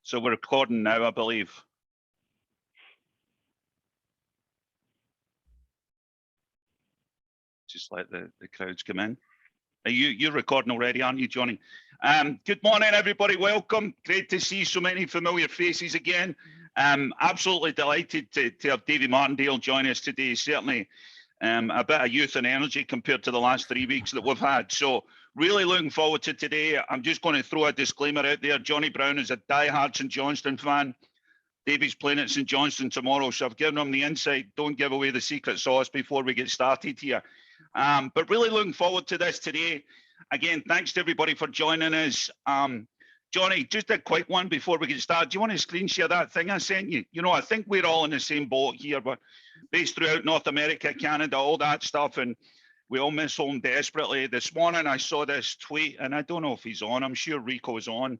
So we're recording now, I believe. Just let the crowds come in. Are you're recording already, aren't you, Johnny? Good morning, everybody. Welcome. Great to see so many familiar faces again. Absolutely delighted to have Davie Martindale join us today. Certainly a bit of youth and energy compared to the last 3 weeks that we've had. So really looking forward to today. I'm just going to throw a disclaimer out there. Johnny Brown is a die-hard St Johnstone fan. Davie's playing at St Johnstone tomorrow, so I've given him the insight. Don't give away the secret sauce before we get started here. But really looking forward to this today. Again, thanks to everybody for joining us. Johnny, just a quick one before we get started. Do you want to screen share that thing I sent you? You know, I think we're all in the same boat here. We're based throughout North America, Canada, all that stuff, and we all miss home desperately. This morning I saw this tweet, and I don't know if he's on. I'm sure Rico's on.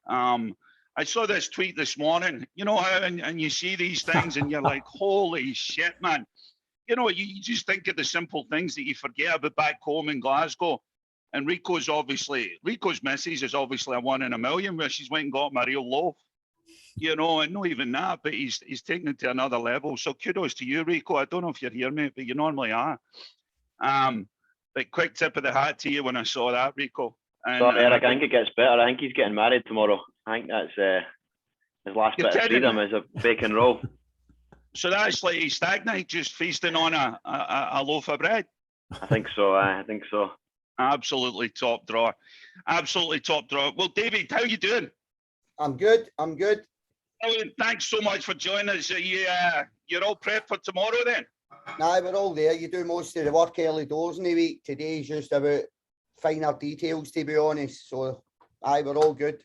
I saw this tweet this morning. You know how, and you see these things and you're like, holy shit, man. You know, you just think of the simple things that you forget about back home in Glasgow. And Rico's missus is obviously a 1 in a million, where she's went and got him a real loaf. You know, and not even that, but he's taken it to another level. So kudos to you, Rico. I don't know if you're here, mate, but you normally are. But quick tip of the hat to you when I saw that, Rico. And, sorry, Eric, I think it gets better. I think he's getting married tomorrow. I think that's his last bit of freedom is a bacon roll. So that's like a stag night, just feasting on a loaf of bread. I think so. I think so. Absolutely top drawer. Absolutely top drawer. Well, David, how you doing? I'm good. I'm good. Brilliant. Thanks so much for joining us. You're all prepped for tomorrow then? Nah, we're all there. You do most of the work early doors in the week. Today's just about finer details, to be honest. So, we're all good.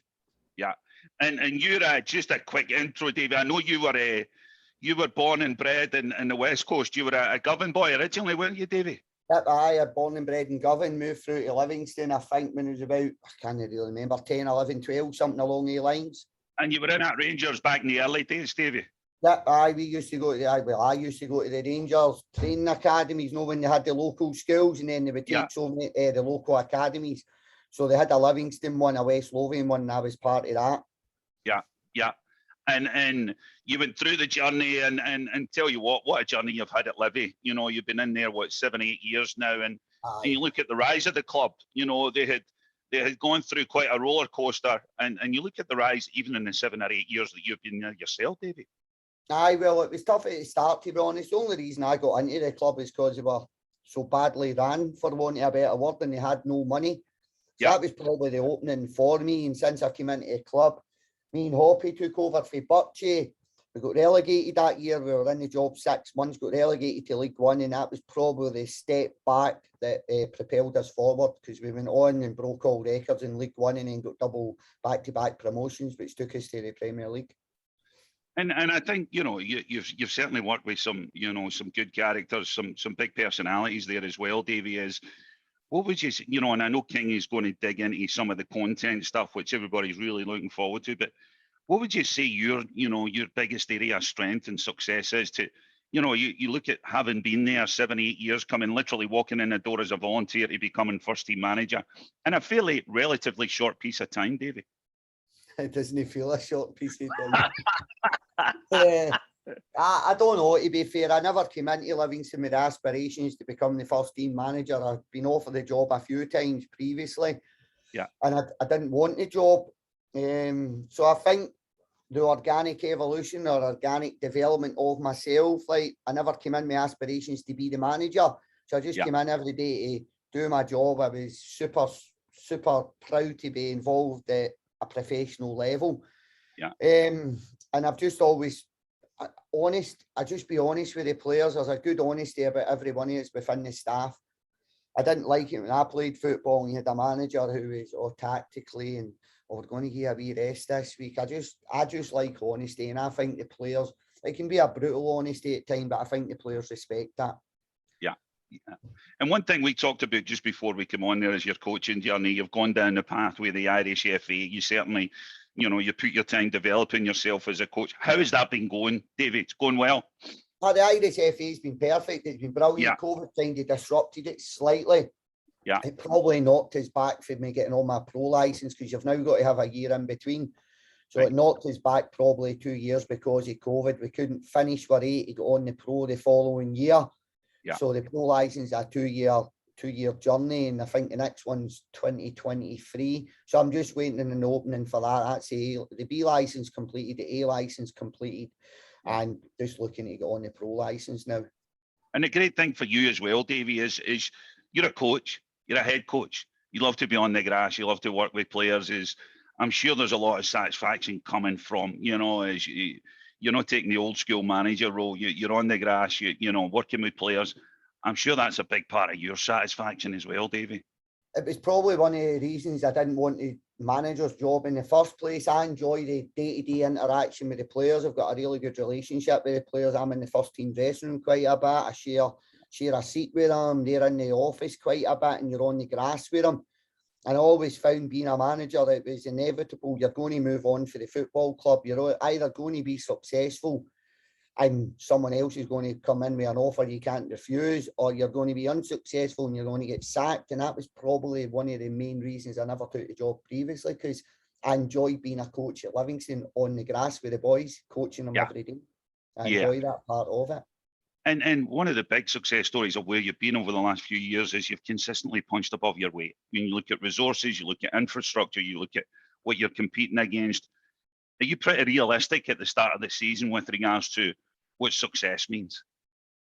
Yeah. And you're just a quick intro, David. I know you were born and bred in the West Coast. You were a Govan boy originally, weren't you, Davie? Yep, I born and bred in Govan, moved through to Livingston, I think, when it was about, I can't really remember, 10, 11, 12, something along the lines. And you were in at Rangers back in the early days, Davie? Yep, I used to go to the Rangers training academies, when they had the local schools, and then they would take the local academies. So they had a Livingston one, a West Lothian one, and I was part of that. Yeah. And you went through the journey and tell you what a journey you've had at Livy. You know, you've been in there, 7, 8 years now, and you look at the rise of the club. You know, they had gone through quite a roller coaster, and you look at the rise even in the 7 or 8 years that you've been there yourself, Davie. Well, it was tough at the start, to be honest. The only reason I got into the club is because they were so badly ran, for want of a better word, and they had no money. So that was probably the opening for me. And since I came into the club, me and Hoppy took over for Birchie. We got relegated that year. We were in the job 6 months, got relegated to League One, and that was probably the step back that propelled us forward, because we went on and broke all records in League One and then got double back-to-back promotions, which took us to the Premier League. And I think, you know, you've certainly worked with some good characters, some big personalities there as well, Davie. What would you say, and I know King is going to dig into some of the content stuff, which everybody's really looking forward to, but what would you say your biggest area of strength and success is to, you look at having been there 7, 8 years, literally walking in the door as a volunteer to becoming first team manager in a fairly relatively short piece of time, Davie? It doesn't feel a short piece of time. I don't know, to be fair. I never came into Livingston with aspirations to become the first team manager. I've been offered the job a few times previously. Yeah. And I didn't want the job. So I think the organic evolution or organic development of myself, like, I never came in with aspirations to be the manager. So I just came in every day to do my job. I was super, super proud to be involved at a professional level. Yeah. And I've just always honest. I just be honest with the players. There's a good honesty about everyone who's within the staff. I didn't like it when I played football and you had a manager who was tactically and we're going to give a wee rest this week. I just like honesty, and I think the players, it can be a brutal honesty at times, but I think the players respect that. Yeah. And one thing we talked about just before we come on there is your coaching journey. You've gone down the pathway of the Irish FA. You certainly, you put your time developing yourself as a coach. How has that been going, David? It's going well? The Irish FA has been perfect. It's been brilliant. Yeah. COVID kind of disrupted it slightly. Yeah. It probably knocked us back for me getting on my pro licence, because you've now got to have a year in between. So it knocked us back probably 2 years because of COVID. We couldn't finish for 8 to go on the pro the following year. So the pro license is a two-year journey, and I think the next one's 2023. So I'm just waiting in an opening for that. That's the B license completed, the A license completed, and just looking to get on the pro license now. And the great thing for you as well, Davie, is you're a coach, you're a head coach. You love to be on the grass, you love to work with players. I'm sure there's a lot of satisfaction coming from, as you're not taking the old school manager role. You're on the grass, working with players. I'm sure that's a big part of your satisfaction as well, Davie. It was probably one of the reasons I didn't want the manager's job in the first place. I enjoy the day-to-day interaction with the players. I've got a really good relationship with the players. I'm in the first team dressing room quite a bit. I share a seat with them. They're in the office quite a bit, and you're on the grass with them. And I always found being a manager, it was inevitable. You're going to move on for the football club. You're either going to be successful and someone else is going to come in with an offer you can't refuse, or you're going to be unsuccessful and you're going to get sacked. And that was probably one of the main reasons I never took the job previously, because I enjoyed being a coach at Livingston on the grass with the boys, coaching them every day. I enjoy that part of it. And one of the big success stories of where you've been over the last few years is you've consistently punched above your weight. When you look at resources, you look at infrastructure, you look at what you're competing against. Are you pretty realistic at the start of the season with regards to what success means?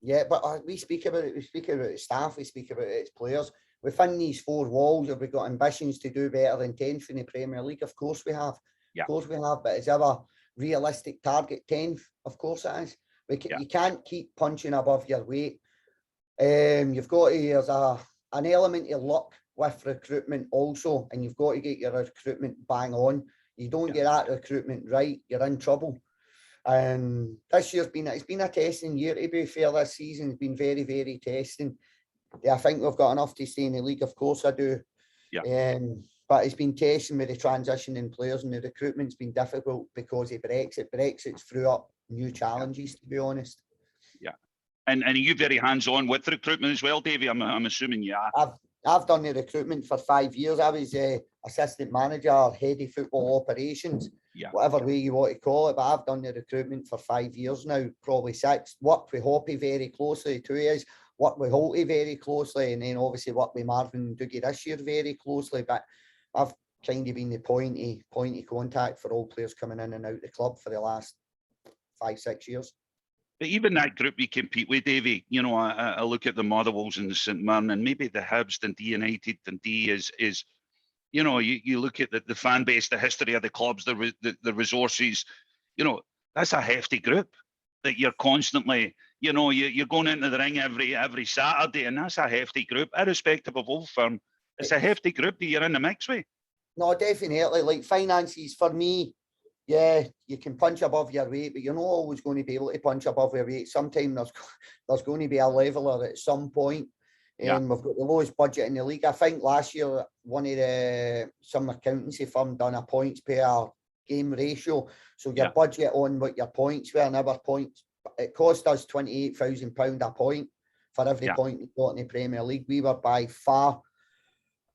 Yeah, but we speak about it. We speak about it staff. We speak about it as players. Within these four walls, have we got ambitions to do better than 10th in the Premier League? Of course we have. Of course we have. But is our realistic target 10th? Of course it is. You can't keep punching above your weight. You've got to, there's an element of luck with recruitment also, and you've got to get your recruitment bang on. You don't get that recruitment right, you're in trouble. And this year's been a testing year, to be fair. This season's been very, very testing. I think we've got enough to stay in the league, of course I do. But it's been testing with the transition in players, and the recruitment's been difficult because of Brexit. Brexit's threw up new challenges, to be honest. And are you very hands-on with recruitment as well, Davie? I'm assuming you are. I've done the recruitment for 5 years. I was assistant manager, head of football operations, whatever way you want to call it. But I've done the recruitment for 5 years now, probably 6. Worked with Hoppy very closely, 2 years. Worked with Holty very closely, and then obviously worked with Marvin and Dougie this year very closely. But I've kind of been the point of contact for all players coming in and out the club for the last 5-6 years. But even that group we compete with, Davie, I look at the Motherwells and the St Mirren, and maybe the Hibs, Dundee United. Dundee is you look at the fan base, the history of the clubs, the resources. That's a hefty group that you're constantly, you're going into the ring every Saturday, and that's a hefty group, irrespective of Old Firm. It's a hefty group that you're in the mix with. No, definitely. Like finances for me. Yeah, you can punch above your weight, but you're not always going to be able to punch above your weight. Sometimes there's going to be a leveler at some point. We've got the lowest budget in the league. I think last year, some accountancy firm done a points per game ratio. So your budget on what your points were, and our points, it cost us £28,000 a point for every point we got in the Premier League. We were by far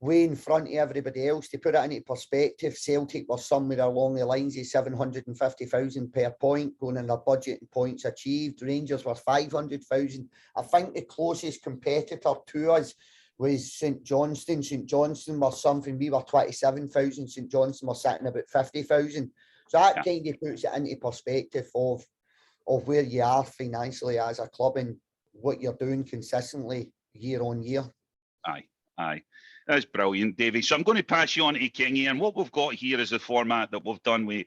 way in front of everybody else. To put it into perspective, Celtic were somewhere along the lines of 750,000 per point going in their budget and points achieved. Rangers were 500,000. I think the closest competitor to us was St Johnstone. St Johnstone were something, we were 27,000. St Johnstone were sitting about 50,000. So that kind of puts it into perspective of where you are financially as a club and what you're doing consistently year on year. Aye. That's brilliant, Davie. So I'm going to pass you on to Kingy, and what we've got here is the format that we've done with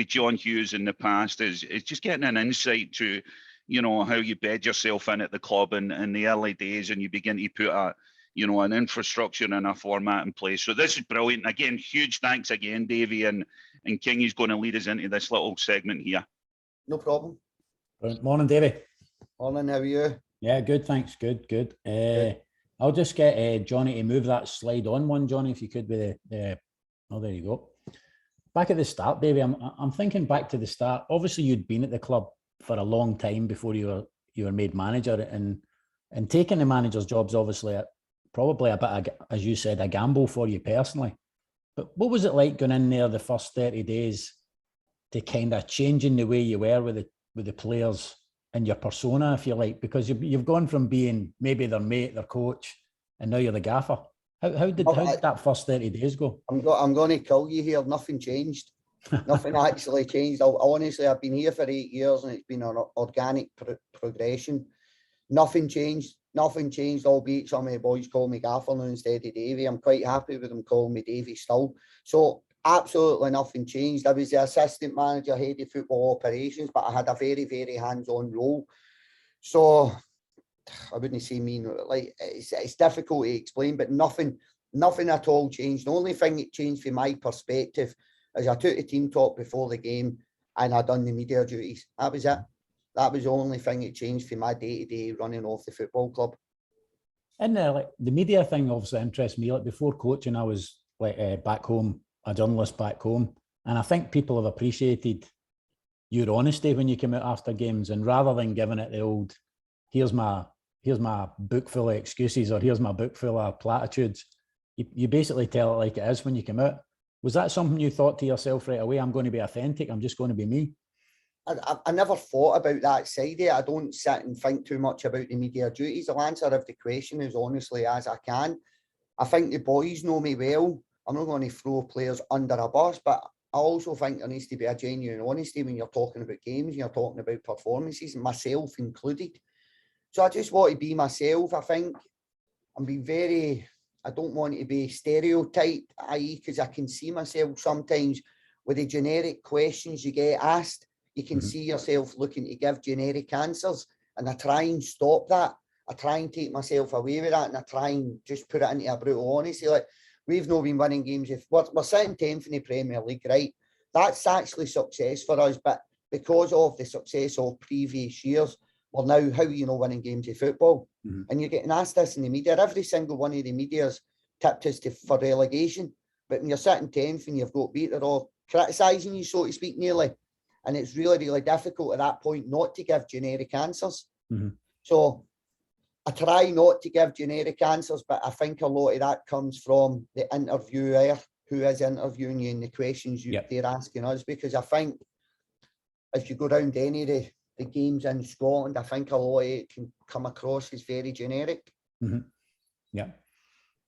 John Hughes in the past is just getting an insight to, how you bed yourself in at the club in the early days, and you begin to put an infrastructure and a format in place. So this is brilliant. Again, huge thanks again, Davie, and Kingy's going to lead us into this little segment here. No problem. Morning, Davie. Morning, how are you? Yeah, good, thanks. Good. I'll just get Johnny to move that slide on one, Johnny, if you could, with oh, there you go. Back at the start, Davie, I'm thinking back to the start. Obviously, you'd been at the club for a long time before you were made manager, and taking the manager's job's obviously probably a bit, as you said, a gamble for you personally. But what was it like going in there the first 30 days to kind of changing the way you were with the players and your persona, if you like, because you've gone from being maybe their mate, their coach, and now you're the gaffer. How did that first 30 days go? I'm going to kill you here. Nothing changed. Nothing actually changed. Honestly, I've been here for 8 years and it's been an organic progression. Nothing changed. Nothing changed, albeit some of the boys call me Gaffer now instead of Davie. I'm quite happy with them calling me Davie still. So absolutely nothing changed. I was the assistant manager, head of football operations, but I had a very, very hands-on role. So I wouldn't say like it's difficult to explain, but nothing at all changed. The only thing that changed from my perspective is I took the team talk before the game and I done the media duties. That was it. That was the only thing that changed for my day-to-day running off the football club. And like the media thing obviously interests me. Like before coaching, I was like back home, a journalist back home, and I think people have appreciated your honesty when you come out after games, and rather than giving it the old, here's my book full of excuses or here's my book full of platitudes, you basically tell it like it is when you come out. Was that something you thought to yourself right away? I'm going to be authentic. I'm just going to be me. I never thought about that side of it. I don't sit and think too much about the media duties. I'll answer every question as honestly as I can. I think the boys know me well. I'm not going to throw players under a bus, but I also think there needs to be a genuine honesty when you're talking about games, you're talking about performances, myself included. So I just want to be myself. I think I'm being very, I don't want to be stereotyped, i.e. because I can see myself sometimes with the generic questions you get asked. You can see yourself looking to give generic answers, and I try and stop that. I try and take myself away with that, and I try and just put it into a brutal honesty. Like, we've not been winning games. If we're sitting 10th in the Premier League, right? That's actually success for us, but because of the success of previous years, well, now how are you not winning games of football? And you're getting asked this in the media. Every single one of the media's tipped us for relegation, but when you're sitting 10th and you've got beat, they're all criticising you, so to speak, nearly. And it's really, really difficult at that point not to give generic answers. So I try not to give generic answers, but I think a lot of that comes from the interviewer who is interviewing you and the questions they're asking us. Because I think if you go round any of the games in Scotland, I think a lot of it can come across as very generic. Yeah.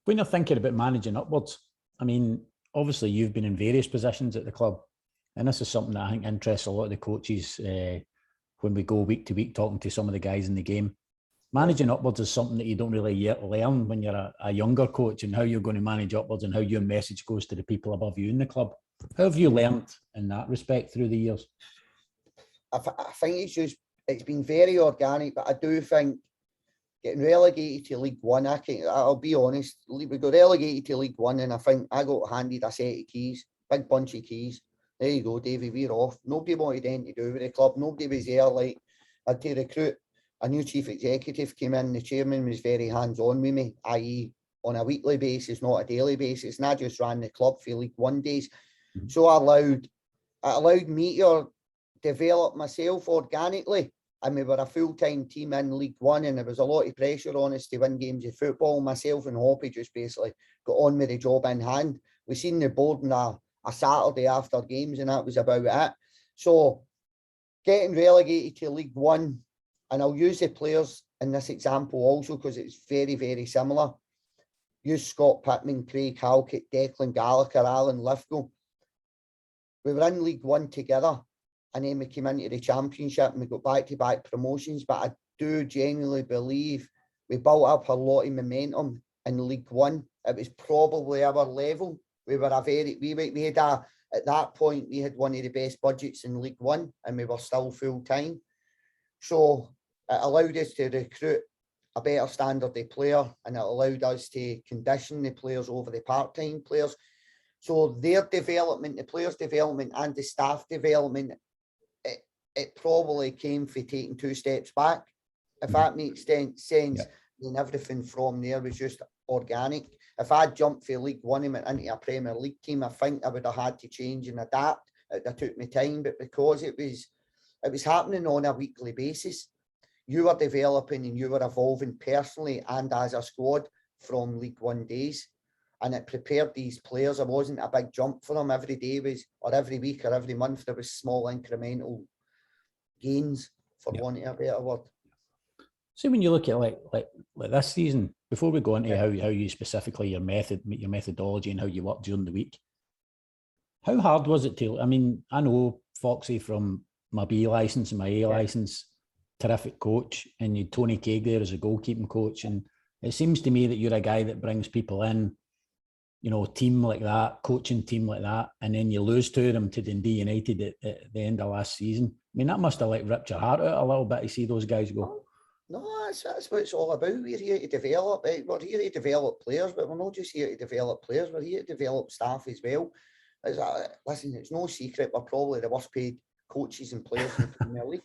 When you're thinking about managing upwards, I mean, obviously you've been in various positions at the club. And this is something that I think interests a lot of the coaches when we go week to week talking to some of the guys in the game. Managing upwards is something that you don't really learn when you're a younger coach, and how you're going to manage upwards and how your message goes to the people above you in the club. How have you learned in that respect through the years? I think it's been very organic, but I do think getting relegated to League One, I'll be honest, we got relegated to League One and I think I got handed a set of keys, big bunch of keys. There you go, Davie, we're off. Nobody wanted anything to do with the club. Nobody was there. Like, I had to recruit a new chief executive, came in. The chairman was very hands-on with me, i.e. on a weekly basis, not a daily basis. And I just ran the club for League One days. So it allowed me to develop myself organically. And we were a full-time team in League One, and there was a lot of pressure on us to win games of football. Myself and Hoppy just basically got on with the job in hand. We seen the board on a Saturday after games, and that was about it. So getting relegated to League One, and I'll use the players in this example also because it's very, very similar. Use Scott Pittman, Craig Halkett, Declan Gallagher, Alan Lithgow. We were in League One together, and then we came into the Championship and we got back-to-back promotions. But I do genuinely believe we built up a lot of momentum in League One. It was probably our level. We were at that point, we had one of the best budgets in League One, and we were still full-time. So it allowed us to recruit a better standard of player, and it allowed us to condition the players over the part-time players. So their development, the players' development and the staff development, it probably came for taking 2 steps back. If that makes sense, then everything from there was just organic. If I jumped for League One and went into a Premier League team, I think I would have had to change and adapt. It took me time, but because it was happening on a weekly basis, you were developing and you were evolving personally and as a squad from League One days. and it prepared these players. It wasn't a big jump for them. Every day was, or every week or every month, there was small incremental gains, for wanting a better word. So when you look at like this season, before we go into how you specifically your methodology and how you work during the week, how hard was it to? I mean, I know Foxy from my B licence and my A licence, terrific coach, and you Tony Craig there as a goalkeeping coach, and it seems to me that you're a guy that brings people in, you know, team like that, coaching team like that, and then you lose to them to Dundee United at the end of last season. I mean, that must have like ripped your heart out a little bit to see those guys go. No, that's what it's all about. We're here to develop. We're here to develop players, but we're not just here to develop players. We're here to develop staff as well. Listen, it's no secret we're probably the worst paid coaches and players in the Premier League.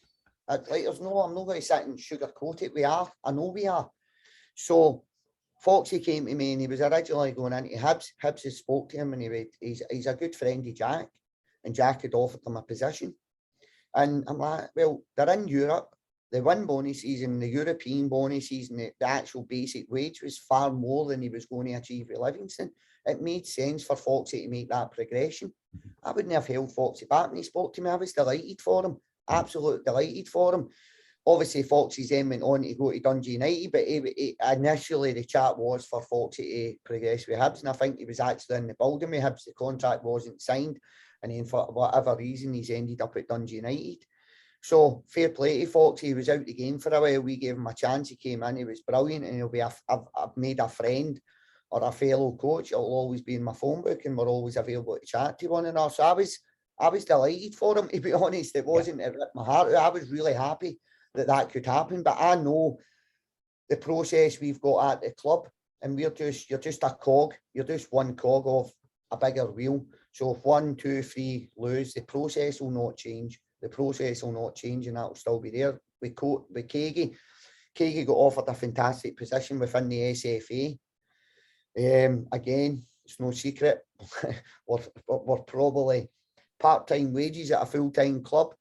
I'm not going to sit and sugarcoat it. We are. I know we are. So Foxy came to me and he was originally going into Hibs. Hibs has spoke to him and he's a good friend of Jack, and Jack had offered him a position. And I'm like, well, they're in Europe. The win bonuses and the European bonuses and the actual basic wage was far more than he was going to achieve with Livingston. It made sense for Foxy to make that progression. I wouldn't have held Foxy back when he spoke to me. I was delighted for him, absolutely delighted for him. Obviously, Foxy's then went on to go to Dundee United, but initially the chat was for Foxy to progress with Hibs, and I think he was actually in the building with Hibs. The contract wasn't signed, and then for whatever reason, he's ended up at Dundee United. So fair play to Foxy. He was out the game for a while. We gave him a chance. He came in. He was brilliant, and he'll be. I've made a friend or a fellow coach. It'll always be in my phone book, and we're always available to chat to one another. So I was delighted for him. To be honest, it wasn't. It ripped my heart out. I was really happy that could happen. But I know the process we've got at the club, and you're just a cog. You're just one cog of a bigger wheel. So if 1, 2, 3 lose, the process will not change. The process will not change, and that will still be there. With Kagi got offered a fantastic position within the SFA. Again, it's no secret. we're probably part-time wages at a full-time club,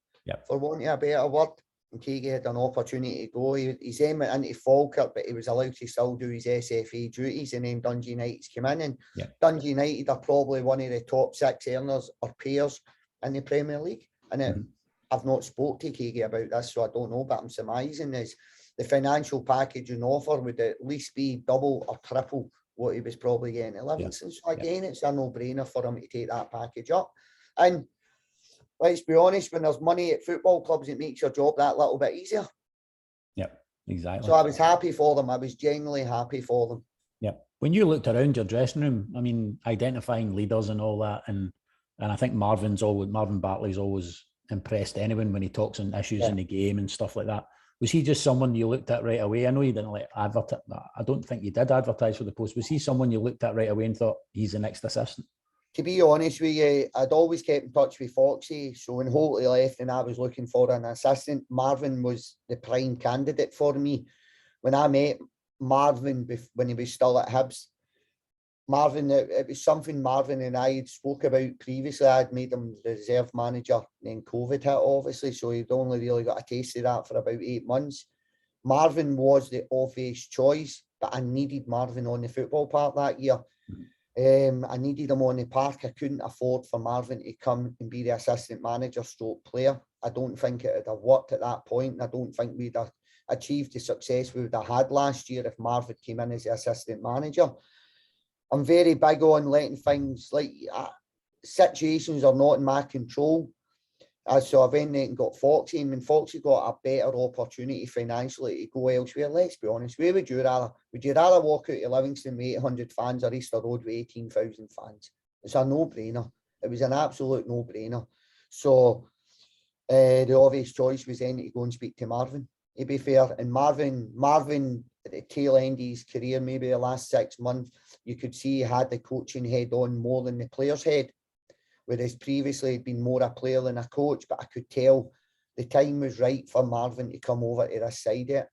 for wanting a better word. And Kagi had an opportunity to go. He's then went into Falkirk, but he was allowed to still do his SFA duties, and then Dundee United's come in. And Dundee United are probably one of the top 6 earners or payers in the Premier League. And I've not spoke to Kagi about this, so I don't know, but I'm surmising is the financial package and offer would at least be double or triple what he was probably getting at Livingston. So again, it's a no-brainer for him to take that package up. And let's be honest, when there's money at football clubs, it makes your job that little bit easier. Yep, exactly. So I was happy for them. I was genuinely happy for them. Yep. When you looked around your dressing room, I mean, identifying leaders and all that, and I think Marvin Bartley's always impressed anyone when he talks on issues in the game and stuff like that. Was he just someone you looked at right away? I know you didn't like advertise. I don't think you did advertise for the post. Was he someone you looked at right away and thought he's the next assistant? To be honest with you, I'd always kept in touch with Foxy. So when Holtley left and I was looking for an assistant, Marvin was the prime candidate for me. When I met Marvin when he was still at Hibs, it was something Marvin and I had spoke about previously. I'd made him the reserve manager, then COVID hit, obviously, so he'd only really got a taste of that for about 8 months. Marvin was the obvious choice, but I needed Marvin on the football park that year. I needed him on the park. I couldn't afford for Marvin to come and be the assistant manager stroke player. I don't think it would have worked at that point, and I don't think we'd have achieved the success we would have had last year if Marvin came in as the assistant manager. I'm very big on letting things like situations are not in my control. So I went and got Foxy, and when Foxy got a better opportunity financially to go elsewhere, let's be honest, where would you rather? Would you rather walk out of Livingston with 800 fans or Easter Road with 18,000 fans? It's a no-brainer. It was an absolute no-brainer. So the obvious choice was then to go and speak to Marvin, to be fair. And Marvin at the tail end of his career, maybe the last 6 months, you could see he had the coaching head on more than the player's head, whereas previously he'd been more a player than a coach. But I could tell the time was right for Marvin to come over to this side of it.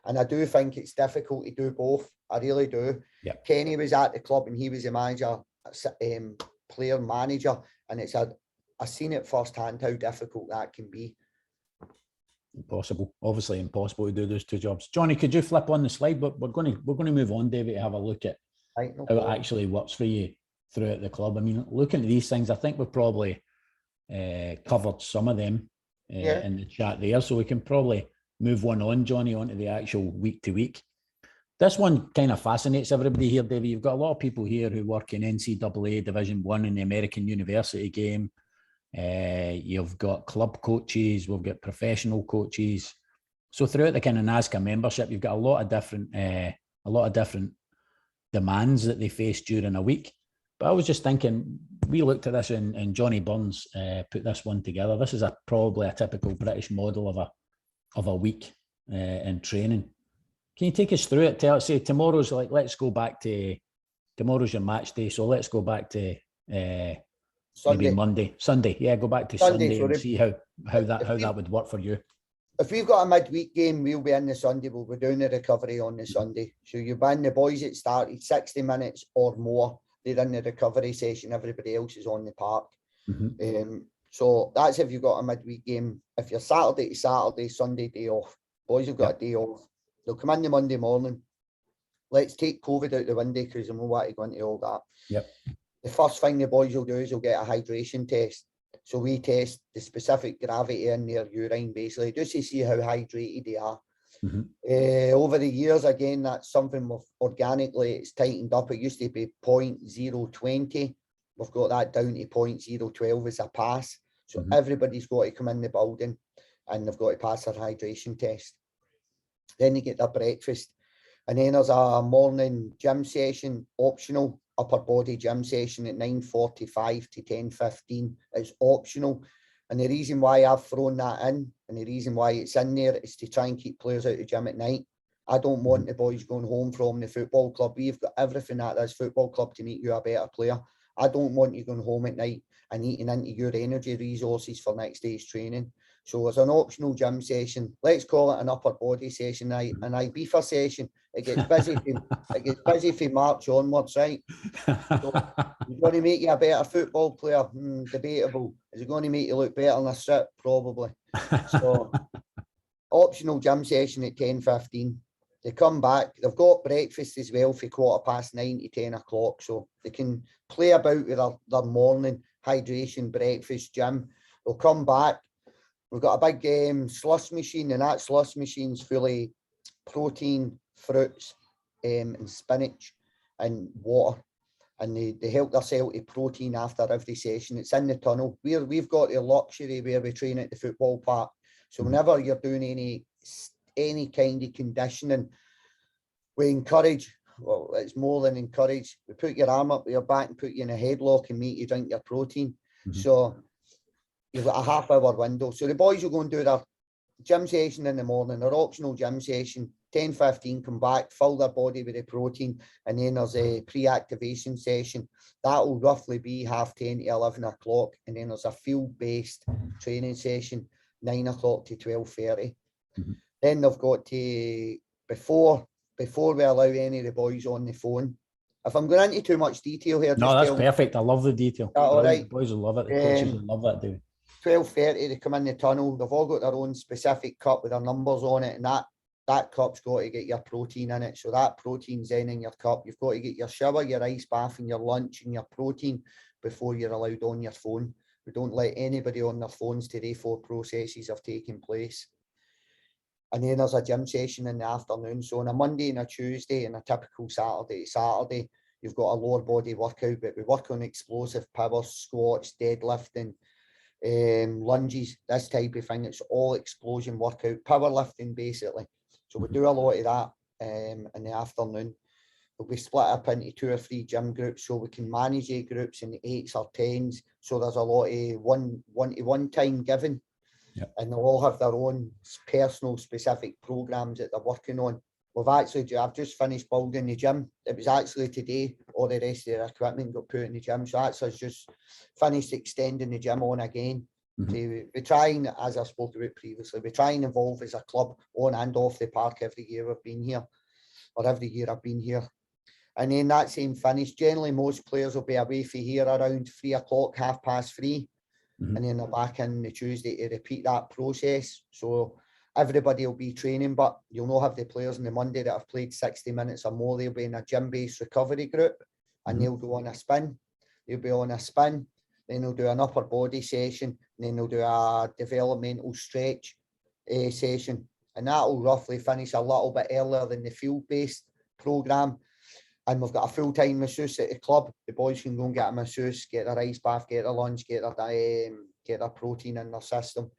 And I do think it's difficult to do both. I really do. Yep. Kenny was at the club and he was a manager, player manager, and I've seen it firsthand how difficult that can be. Impossible, obviously impossible to do those 2 jobs. Johnny, could you flip on the slide? But we're going to move on, Davie, to have a look at Right, no how problem. it actually works for you throughout the club. I mean, looking at these things, I think we've probably covered some of them in the chat there, so we can probably move one on, Johnny, onto the actual week to week. This one kind of fascinates everybody here, Davie. You've got a lot of people here who work in NCAA Division 1 in the American University game. You've got club coaches, we've got professional coaches. So throughout the kind of NASCA membership, you've got a lot of different demands that they face during a week. But I was just thinking, we looked at this and Johnny Burns put this one together. This is probably a typical British model of a week in training. Can you take us through it? Say tomorrow's let's go back to tomorrow's your match day. So let's go back to maybe Sunday. Yeah, go back to Sunday and see how that would work for you. If we've got a midweek game, we'll be in the Sunday. We'll be doing the recovery on the Sunday. So you ban the boys that started 60 minutes or more. They're in the recovery session. Everybody else is on the park. So that's if you've got a midweek game. If you're Saturday to Saturday, Sunday day off. Boys have got a day off. They'll come in the Monday morning. Let's take COVID out the window because I don't want to go into all that. Yep. The first thing the boys will do is they'll get a hydration test. So we test the specific gravity in their urine, basically, just to see how hydrated they are. Over the years, again, that's something organically it's tightened up. It used to be 0.020. We've got that down to 0.012 as a pass. So everybody's got to come in the building and they've got to pass their hydration test. Then they get their breakfast. And then there's a morning gym session, optional, upper body gym session at 9:45 to 10:15. It's optional. And the reason why I've thrown that in and the reason why it's in there is to try and keep players out of the gym at night. I don't want the boys going home from the football club. We've got everything at this football club to make you a better player. I don't want you going home at night and eating into your energy resources for next day's training. So as an optional gym session, let's call it an upper body session, an Ibiza session. It gets busy from March onwards, right? So it's going to make you a better football player. Debatable. Is it going to make you look better in a strip? Probably. So optional gym session at 10:15. They come back. They've got breakfast as well for 9:15 to 10 o'clock. So they can play about with their morning hydration, breakfast, gym. They'll come back. We've got a big slush machine, and that slush machine's fully protein, fruits, and spinach and water. And they help themselves to protein after every session. It's in the tunnel. We've got the luxury where we train at the football park. So whenever you're doing any kind of conditioning, we encourage, well, it's more than encourage. We put your arm up with your back and put you in a headlock and make you drink your protein. So you've got a half-hour window. So the boys will go and do their gym session in the morning, their optional gym session, 10:15, come back, fill their body with the protein, and then there's a pre-activation session. That will roughly be 10:30 to 11 o'clock, and then there's a field-based training session, 9 o'clock to 12:30. Then they've got to, before we allow any of the boys on the phone, if I'm going into too much detail here, no, that's perfect. I love the detail. All right. The boys will love it. The coaches will love that, dude. 12:30, they come in the tunnel. They've all got their own specific cup with their numbers on it, and that cup's got to get your protein in it. So that protein's then in your cup. You've got to get your shower, your ice bath, and your lunch and your protein before you're allowed on your phone. We don't let anybody on their phones till they 4 processes have taken place. And then there's a gym session in the afternoon. So on a Monday and a Tuesday and a typical Saturday, you've got a lower body workout, but we work on explosive power, squats, deadlifting, lunges, this type of thing. It's all explosion workout, powerlifting basically. So we do a lot of that in the afternoon. We'll be split up into 2 or 3 gym groups so we can manage the groups in 8s or 10s. So there's a lot of one-to-one time given. Yep. And they'll all have their own personal specific programs that they're working on. I've just finished building the gym. It was actually today, all the rest of the equipment got put in the gym. So that's us just finished extending the gym on again. We try and, as I spoke about previously, we try and evolve as a club on and off the park every year we've been here, or every year I've been here. And then that same finish, generally most players will be away for here around 3 o'clock, 3:30. And then they're back in the Tuesday to repeat that process. So everybody will be training, but you'll not have the players on the Monday that have played 60 minutes or more. They'll be in a gym-based recovery group, and they'll go on a spin. They'll be on a spin, then they'll do an upper body session, and then they'll do a developmental stretch session, and that will roughly finish a little bit earlier than the field-based programme. And we've got a full-time masseuse at the club. The boys can go and get a masseuse, get their ice bath, get their lunch, get their protein in their system.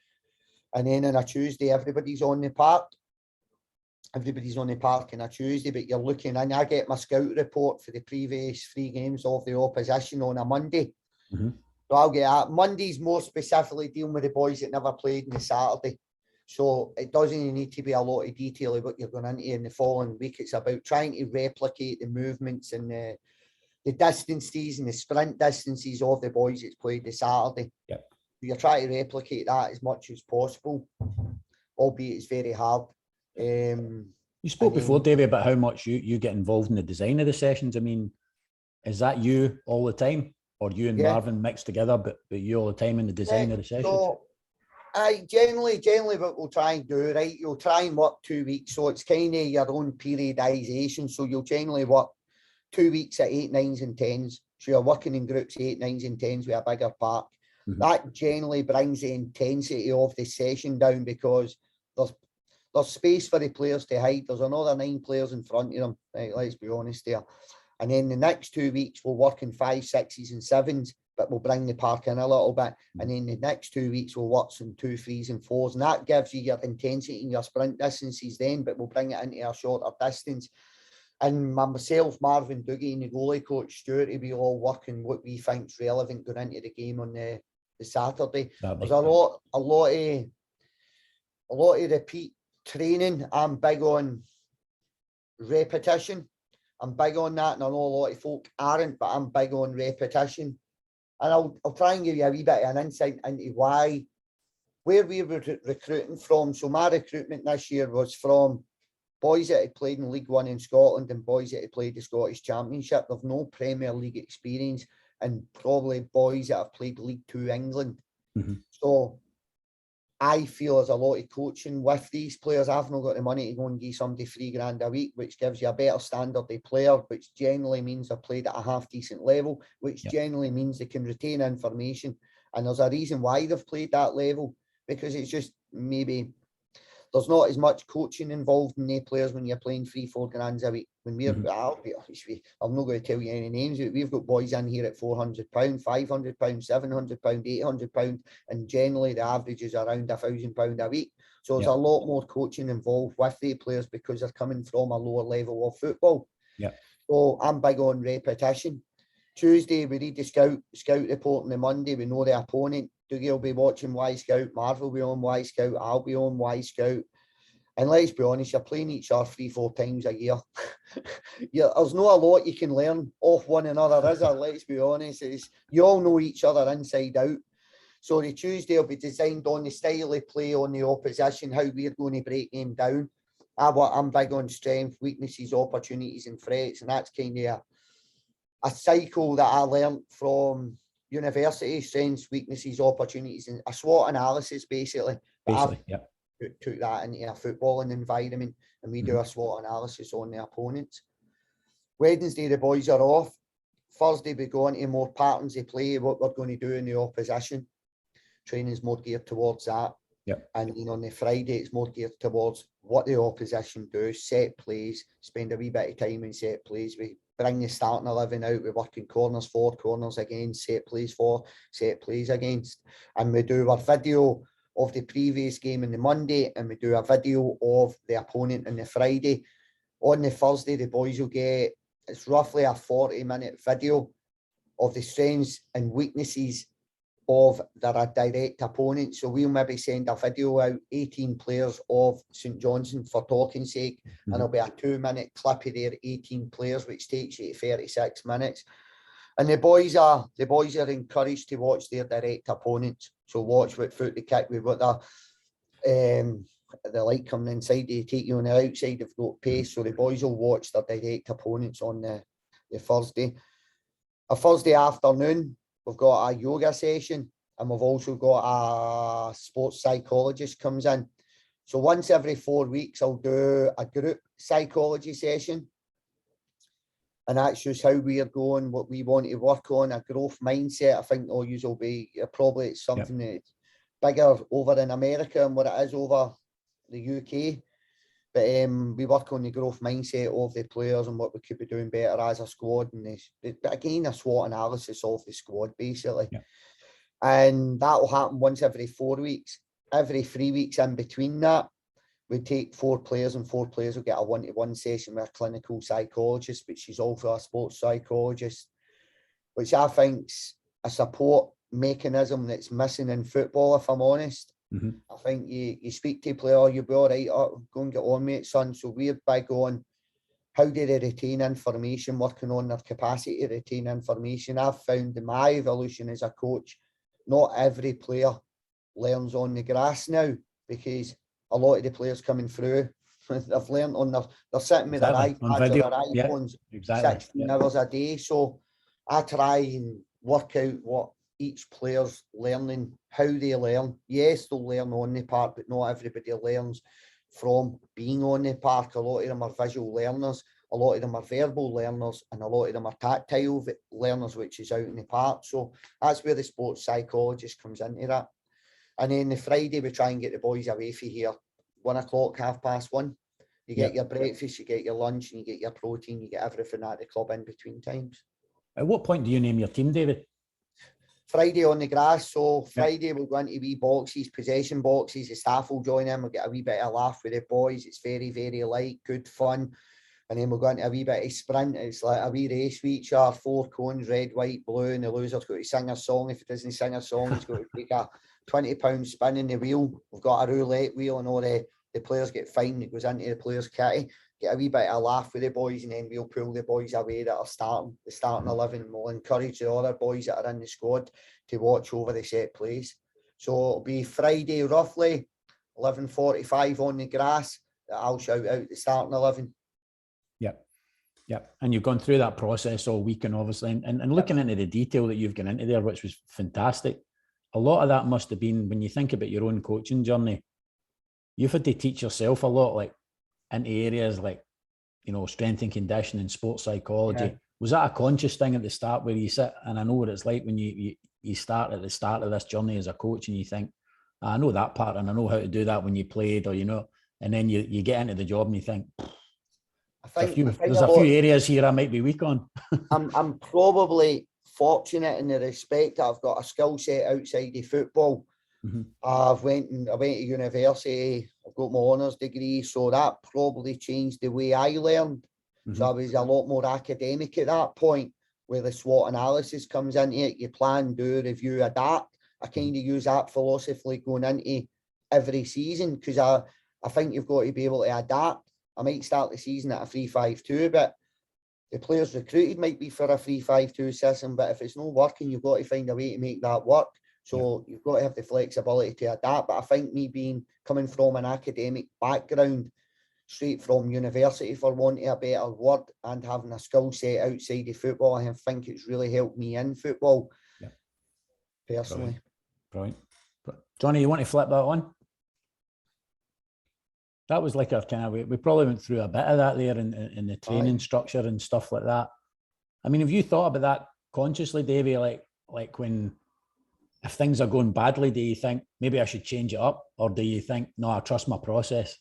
And then on a Tuesday, everybody's on the park. Everybody's on the park on a Tuesday, but you're looking, and I get my scout report for the previous 3 games of the opposition on a Monday. So I'll get that. Mondays more specifically dealing with the boys that never played on the Saturday. So it doesn't need to be a lot of detail of what you're going into in the following week. It's about trying to replicate the movements and the distances and the sprint distances of the boys that's played the Saturday. Yep. You're trying to replicate that as much as possible, albeit it's very hard. You spoke before, Davie, about how much you get involved in the design of the sessions. I mean, is that you all the time, or you and Marvin mixed together, but you all the time in the design of the sessions? So, generally what we'll try and do, right, you'll try and work 2 weeks, so it's kind of your own periodisation. So you'll generally work 2 weeks at 8, 9s and 10s. So you're working in groups 8, 9s and 10s with a bigger park. That generally brings the intensity of the session down, because there's space for the players to hide. There's another 9 players in front of them, right, let's be honest there. And then the next 2 weeks we'll work in 5, 6s and 7s, but we'll bring the park in a little bit. And then the next 2 weeks we'll work some 2, 3s and 4s, and that gives you your intensity in your sprint distances then, but we'll bring it into a shorter distance. And myself, Marvin, Dougie, and the goalie coach Stuart will be all working what we think is relevant going into the game on the Saturday. There's a lot of repeat training. I'm big on repetition. I'm big on that, and I know a lot of folk aren't, but I'm big on repetition. And I'll try and give you a wee bit of an insight into where we were recruiting from. So my recruitment this year was from boys that had played in League One in Scotland and boys that had played the Scottish Championship. They've no Premier League experience, and probably boys that have played League Two England. So I feel there's a lot of coaching with these players. I've not got the money to go and give somebody $3,000 a week, which gives you a better standard of player, which generally means they've played at a half decent level, which generally means they can retain information. And there's a reason why they've played that level, because it's just maybe there's not as much coaching involved in the players when you're playing $3-4 a week. When I'll be honest with you, I'm not going to tell you any names, but we've got boys in here at £400, £500, £700, £800, and generally the average is around £1,000 a week. So there's a lot more coaching involved with the players because they're coming from a lower level of football. So I'm big on repetition. Tuesday we read the scout report, on the Monday we know the opponent. Dougie will be watching Y Scout, Marv will be on Y Scout, I'll be on Y Scout. And let's be honest, you're playing each other 3-4 times a year. There's not a lot you can learn off one another, is there? Let's be honest. You all know each other inside out. So the Tuesday will be designed on the style of play on the opposition, how we're going to break them down. I'm big on strength, weaknesses, opportunities and threats, and that's kind of a cycle that I learned from university: strengths, weaknesses, opportunities, and a SWOT analysis basically. Took that into a footballing environment, and we do a SWOT analysis on the opponents. Wednesday the boys are off. Thursday we go into more patterns of play, what we're going to do in the opposition. Training's more geared towards that. And on the Friday it's more geared towards what the opposition do, set plays, spend a wee bit of time in set plays. We bring the starting 11 out, we work in corners for, corners against, set plays for, set plays against. And we do our video of the previous game on the Monday, and we do a video of the opponent on the Friday. On the Thursday, the boys will get, it's roughly a 40-minute video of the strengths and weaknesses of their direct opponent. So we'll maybe send a video out, 18 players of St Johnstone for talking's sake, and it'll be a 2-minute clip of their 18 players, which takes you to 36 minutes. And the boys are encouraged to watch their direct opponents. So watch what foot they kick with, what they like coming inside, they take you on the outside, they've got pace. So the boys will watch their direct opponents on the Thursday. A Thursday afternoon, we've got a yoga session, and we've also got a sports psychologist comes in. So once every 4 weeks, I'll do a group psychology session. And that's just how we are going, what we want to work on, a growth mindset. I think all will be probably something that's bigger over in America and what it is over the UK. But we work on the growth mindset of the players and what we could be doing better as a squad. And again, a SWOT analysis of the squad, basically. Yeah. And that will happen once every 4 weeks. Every 3 weeks in between that, we take 4 players, and 4 players will get a one-to-one session with a clinical psychologist, which is also a sports psychologist, which I think's a support mechanism that's missing in football, if I'm honest. Mm-hmm. I think you speak to a player, you'll be all right, go and get on, mate, son. So we're big on how do they retain information, working on their capacity to retain information. I've found in my evolution as a coach, not every player learns on the grass now, because a lot of the players coming through, they've learned on they're sitting with their iPads or their iPhones 16 hours a day. So I try and work out what each player's learning, how they learn. Yes, they'll learn on the park, but not everybody learns from being on the park. A lot of them are visual learners, a lot of them are verbal learners, and a lot of them are tactile learners, which is out in the park. So that's where the sports psychologist comes into that. And then the Friday, we try and get the boys away from here. 1 o'clock, 1:30. You get your breakfast, you get your lunch, and you get your protein, you get everything at the club in between times. At what point do you name your team, David? Friday on the grass. So Friday we'll go into wee boxes, possession boxes. The staff will join in. We'll get a wee bit of laugh with the boys. It's very, very light, good fun. And then we'll go into a wee bit of sprint. It's like a wee race with each other, 4 cones, red, white, blue, and the loser's got to sing a song. If he doesn't sing a song, he's got to take a £20 spin in the wheel. We've got a roulette wheel, and all the players get fined. It goes into the players' kitty. Get a wee bit of laugh with the boys, and then we'll pull the boys away that are starting, the starting 11. We'll encourage the other boys that are in the squad to watch over the set plays. So it'll be Friday, roughly 11:45 on the grass, that I'll shout out the starting 11. Yeah. And you've gone through that process all weekend, obviously, and looking into the detail that you've gone into there, which was fantastic. A lot of that must have been, when you think about your own coaching journey, you've had to teach yourself a lot, like into areas like, strength and conditioning, sports psychology. Yeah. Was that a conscious thing at the start where you sit, and I know what it's like when you start at the start of this journey as a coach and you think, I know that part and I know how to do that when you played, or, and then you get into the job and you think, there's a few areas here I might be weak on. I'm probably fortunate in the respect that I've got a skill set outside of football. Mm-hmm. I went to university. I've got my honours degree, so that probably changed the way I learned. Mm-hmm. So I was a lot more academic at that point, where the SWOT analysis comes into it. You plan, do, review, adapt. I kind of use that philosophy going into every season, because I think you've got to be able to adapt. I might start the season at a 3-5-2, but the players recruited might be for a 3-5-2 system. But if it's not working, you've got to find a way to make that work. So you've got to have the flexibility to adapt. But I think me coming from an academic background, straight from university, for wanting a better word, and having a skill set outside of football, I think it's really helped me in football, personally. Brilliant. Johnny, you want to flip that on? That was like a kind of, we probably went through a bit of that there in the training structure and stuff like that. I mean, have you thought about that consciously, Davie? Like when, if things are going badly, do you think maybe I should change it up? Or do you think, no, I trust my process?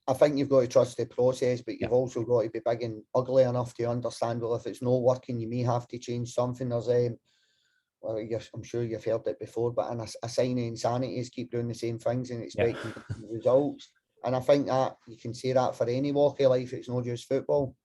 I think you've got to trust the process, but you've also got to be big and ugly enough to understand, well, if it's not working, you may have to change something. There's I'm sure you've heard it before, but a sign of insanity is keep doing the same things and expecting results. And I think that you can say that for any walk of life. It's not just football.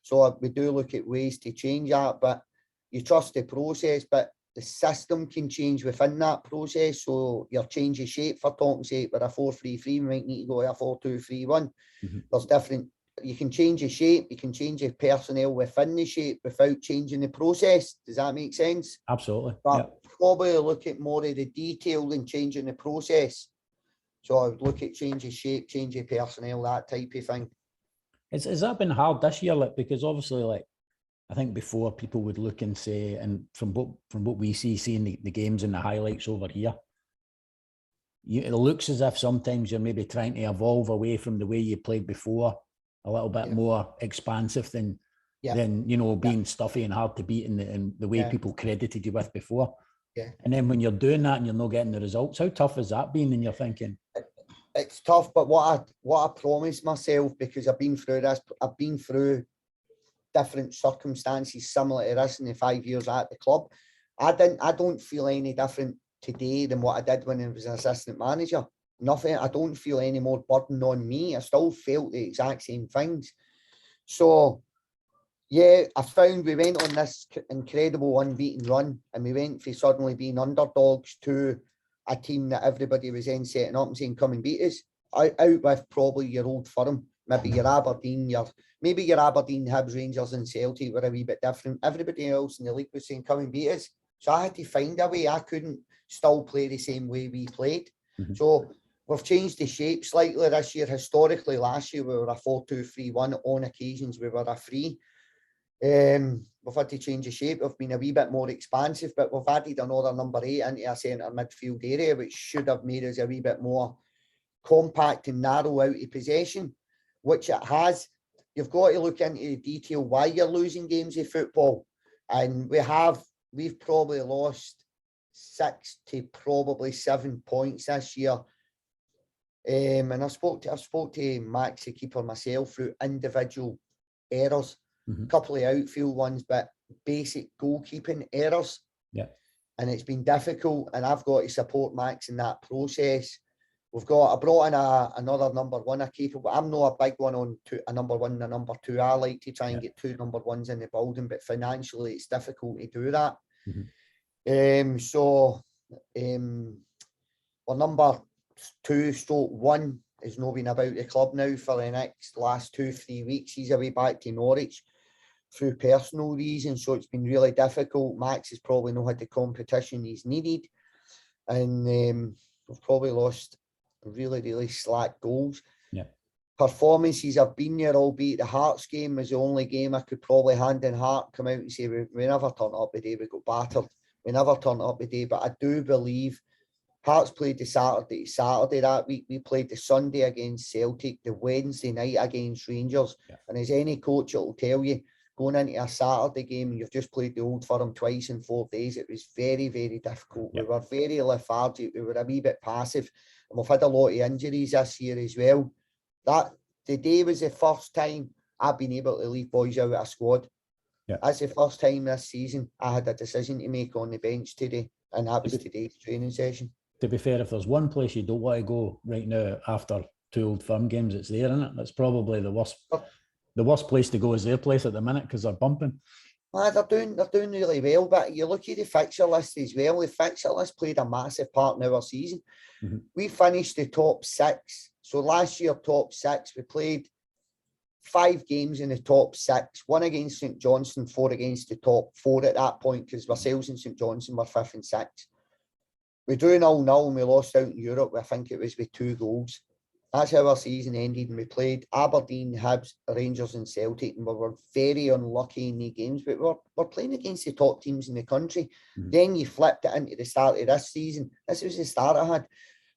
So we do look at ways to change that, but you trust the process, but the system can change within that process. So your change of shape, for talking sake, with a 4-3-3, we might need to go to a 4-2-3-1. Mm-hmm. There's different, you can change the shape, you can change the personnel within the shape without changing the process. Does that make sense? Absolutely. But probably look at more of the detail than changing the process. So I would look at change of shape, change of personnel, that type of thing. Has that been hard this year? Because obviously, I think before people would look and say, and from what we see, seeing the games and the highlights over here, it looks as if sometimes you're maybe trying to evolve away from the way you played before, a little bit more expansive than being stuffy and hard to beat in the way people credited you with before. Yeah. And then when you're doing that and you're not getting the results, how tough has that been? And you're thinking, it's tough, but what I promised myself, because I've been through this, I've been through different circumstances similar to this in the 5 years at the club. I don't feel any different today than what I did when I was an assistant manager. Nothing. I don't feel any more burden on me. I still felt the exact same things. So, yeah, I found we went on this incredible unbeaten run, and we went from suddenly being underdogs to a team that everybody was then setting up and saying, come and beat us. Out with probably your old firm, maybe your Aberdeen, Hibs, Rangers and Celtic were a wee bit different. Everybody else in the league was saying, come and beat us. So I had to find a way. I couldn't still play the same way we played. Mm-hmm. So we've changed the shape slightly this year. Historically, last year we were a 4-2-3-1. On occasions we were a 3. We've had to change the shape. We've been a wee bit more expansive, but we've added another number 8 into a centre midfield area, which should have made us a wee bit more compact and narrow out of possession, which it has. You've got to look into the detail why you're losing games of football. And we've probably lost 6 to probably 7 points this year. And I spoke to Max, the keeper, myself, through individual errors. A couple of outfield ones, but basic goalkeeping errors. Yeah. And it's been difficult, and I've got to support Max in that process. I brought in another number 1, a keeper, but I'm not a big one on a number 1 and a number 2. I like to try and get 2 number 1s in the building, but financially it's difficult to do that. Our number 2/1 has not been about the club now for the last 2-3 weeks. He's away back to Norwich through personal reasons, so it's been really difficult. Max has probably not had the competition he's needed, and we've probably lost really, really slack goals. Yeah. Performances have been there, albeit the Hearts game was the only game I could probably hand in heart come out and say we never turned up the day, we got battered. We never turned up the day, but I do believe Hearts played the Saturday that week. We played the Sunday against Celtic, the Wednesday night against Rangers. Yeah. And as any coach will tell you, going into a Saturday game, you've just played the Old Firm twice in 4 days. It was very, very difficult. Yeah. We were very lethargic. We were a wee bit passive. And we've had a lot of injuries this year as well. The day was the first time I've been able to leave boys out of a squad. Yeah. That's the first time this season I had a decision to make on the bench today. And that was today's training session. To be fair, if there's one place you don't want to go right now after 2 Old Firm games, it's there, isn't it? That's probably the worst. The worst place to go is their place at the minute because they're bumping. They're doing really well, but you look at the fixture list as well. The fixture list played a massive part in our season. Mm-hmm. We finished the top 6. So last year, top 6, we played 5 games in the top 6, 1 against St Johnstone, 4 against the top 4 at that point, because ourselves and St Johnstone were 5th and 6th. We drew 0-0 and we lost out in Europe. I think it was with 2 goals. That's how our season ended, and we played Aberdeen, Hibs, Rangers and Celtic, and we were very unlucky in the games, but we're playing against the top teams in the country. Mm-hmm. Then you flipped it into the start of this season. This was the start I had.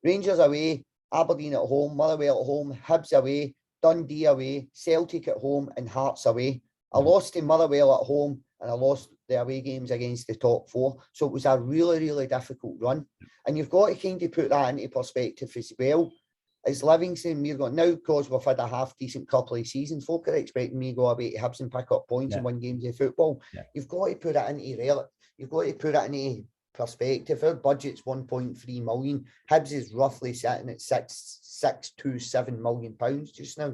Rangers away, Aberdeen at home, Motherwell at home, Hibs away, Dundee away, Celtic at home and Hearts away. I lost to Motherwell at home and I lost the away games against the top 4. So it was a really, really difficult run. And you've got to kind of put that into perspective as well. As Livingston, we're going now, because we've had a half-decent couple of seasons, folk are expecting me to go away to Hibs and pick up points and win games of football. Yeah. You've got to put it into perspective. Our budget's 1.3 million. Hibs is roughly sitting at 6.7 million pounds just now.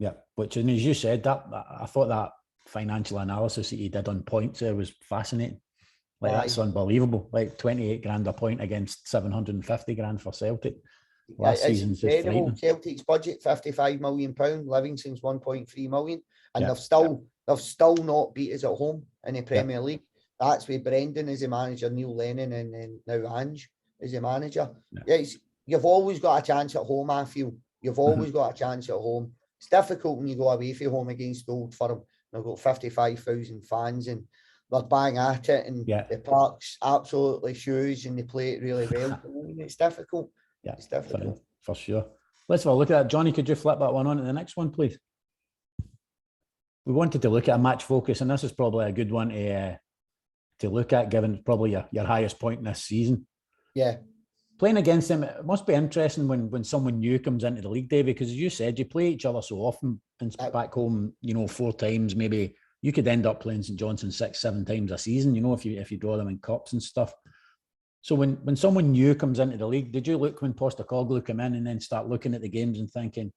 Yeah. Which, and as you said, that I thought that financial analysis that you did on points there was fascinating. That's unbelievable. 28 grand a point against 750 grand for Celtic. Last season's incredible. Celtic's budget £55 million, Livingston's 1.3 million, and they've still not beat us at home in the Premier League. That's with Brendan as the manager, Neil Lennon, and now Ange as the manager. You've always got a chance at home. I feel you've always got a chance at home. It's difficult when you go away from home against Old Firm. They've got 55,000 fans, and they're bang at it, and Yeah. the park's absolutely shoes, and they play it really well. I mean, it's difficult. Yeah, it's difficult for sure. Let's have a look at that. Johnny, could you flip that one on to the next one, please? We wanted to look at a match focus, and this is probably a good one to look at, given it's probably your highest point this season. Yeah. Playing against them, it must be interesting when someone new comes into the league, Davie, because as you said, you play each other so often, and back home, 4 times, maybe you could end up playing St Johnstone 6-7 times a season, if you draw them in cups and stuff. So when someone new comes into the league, did you look when Postecoglou came in and then start looking at the games and thinking,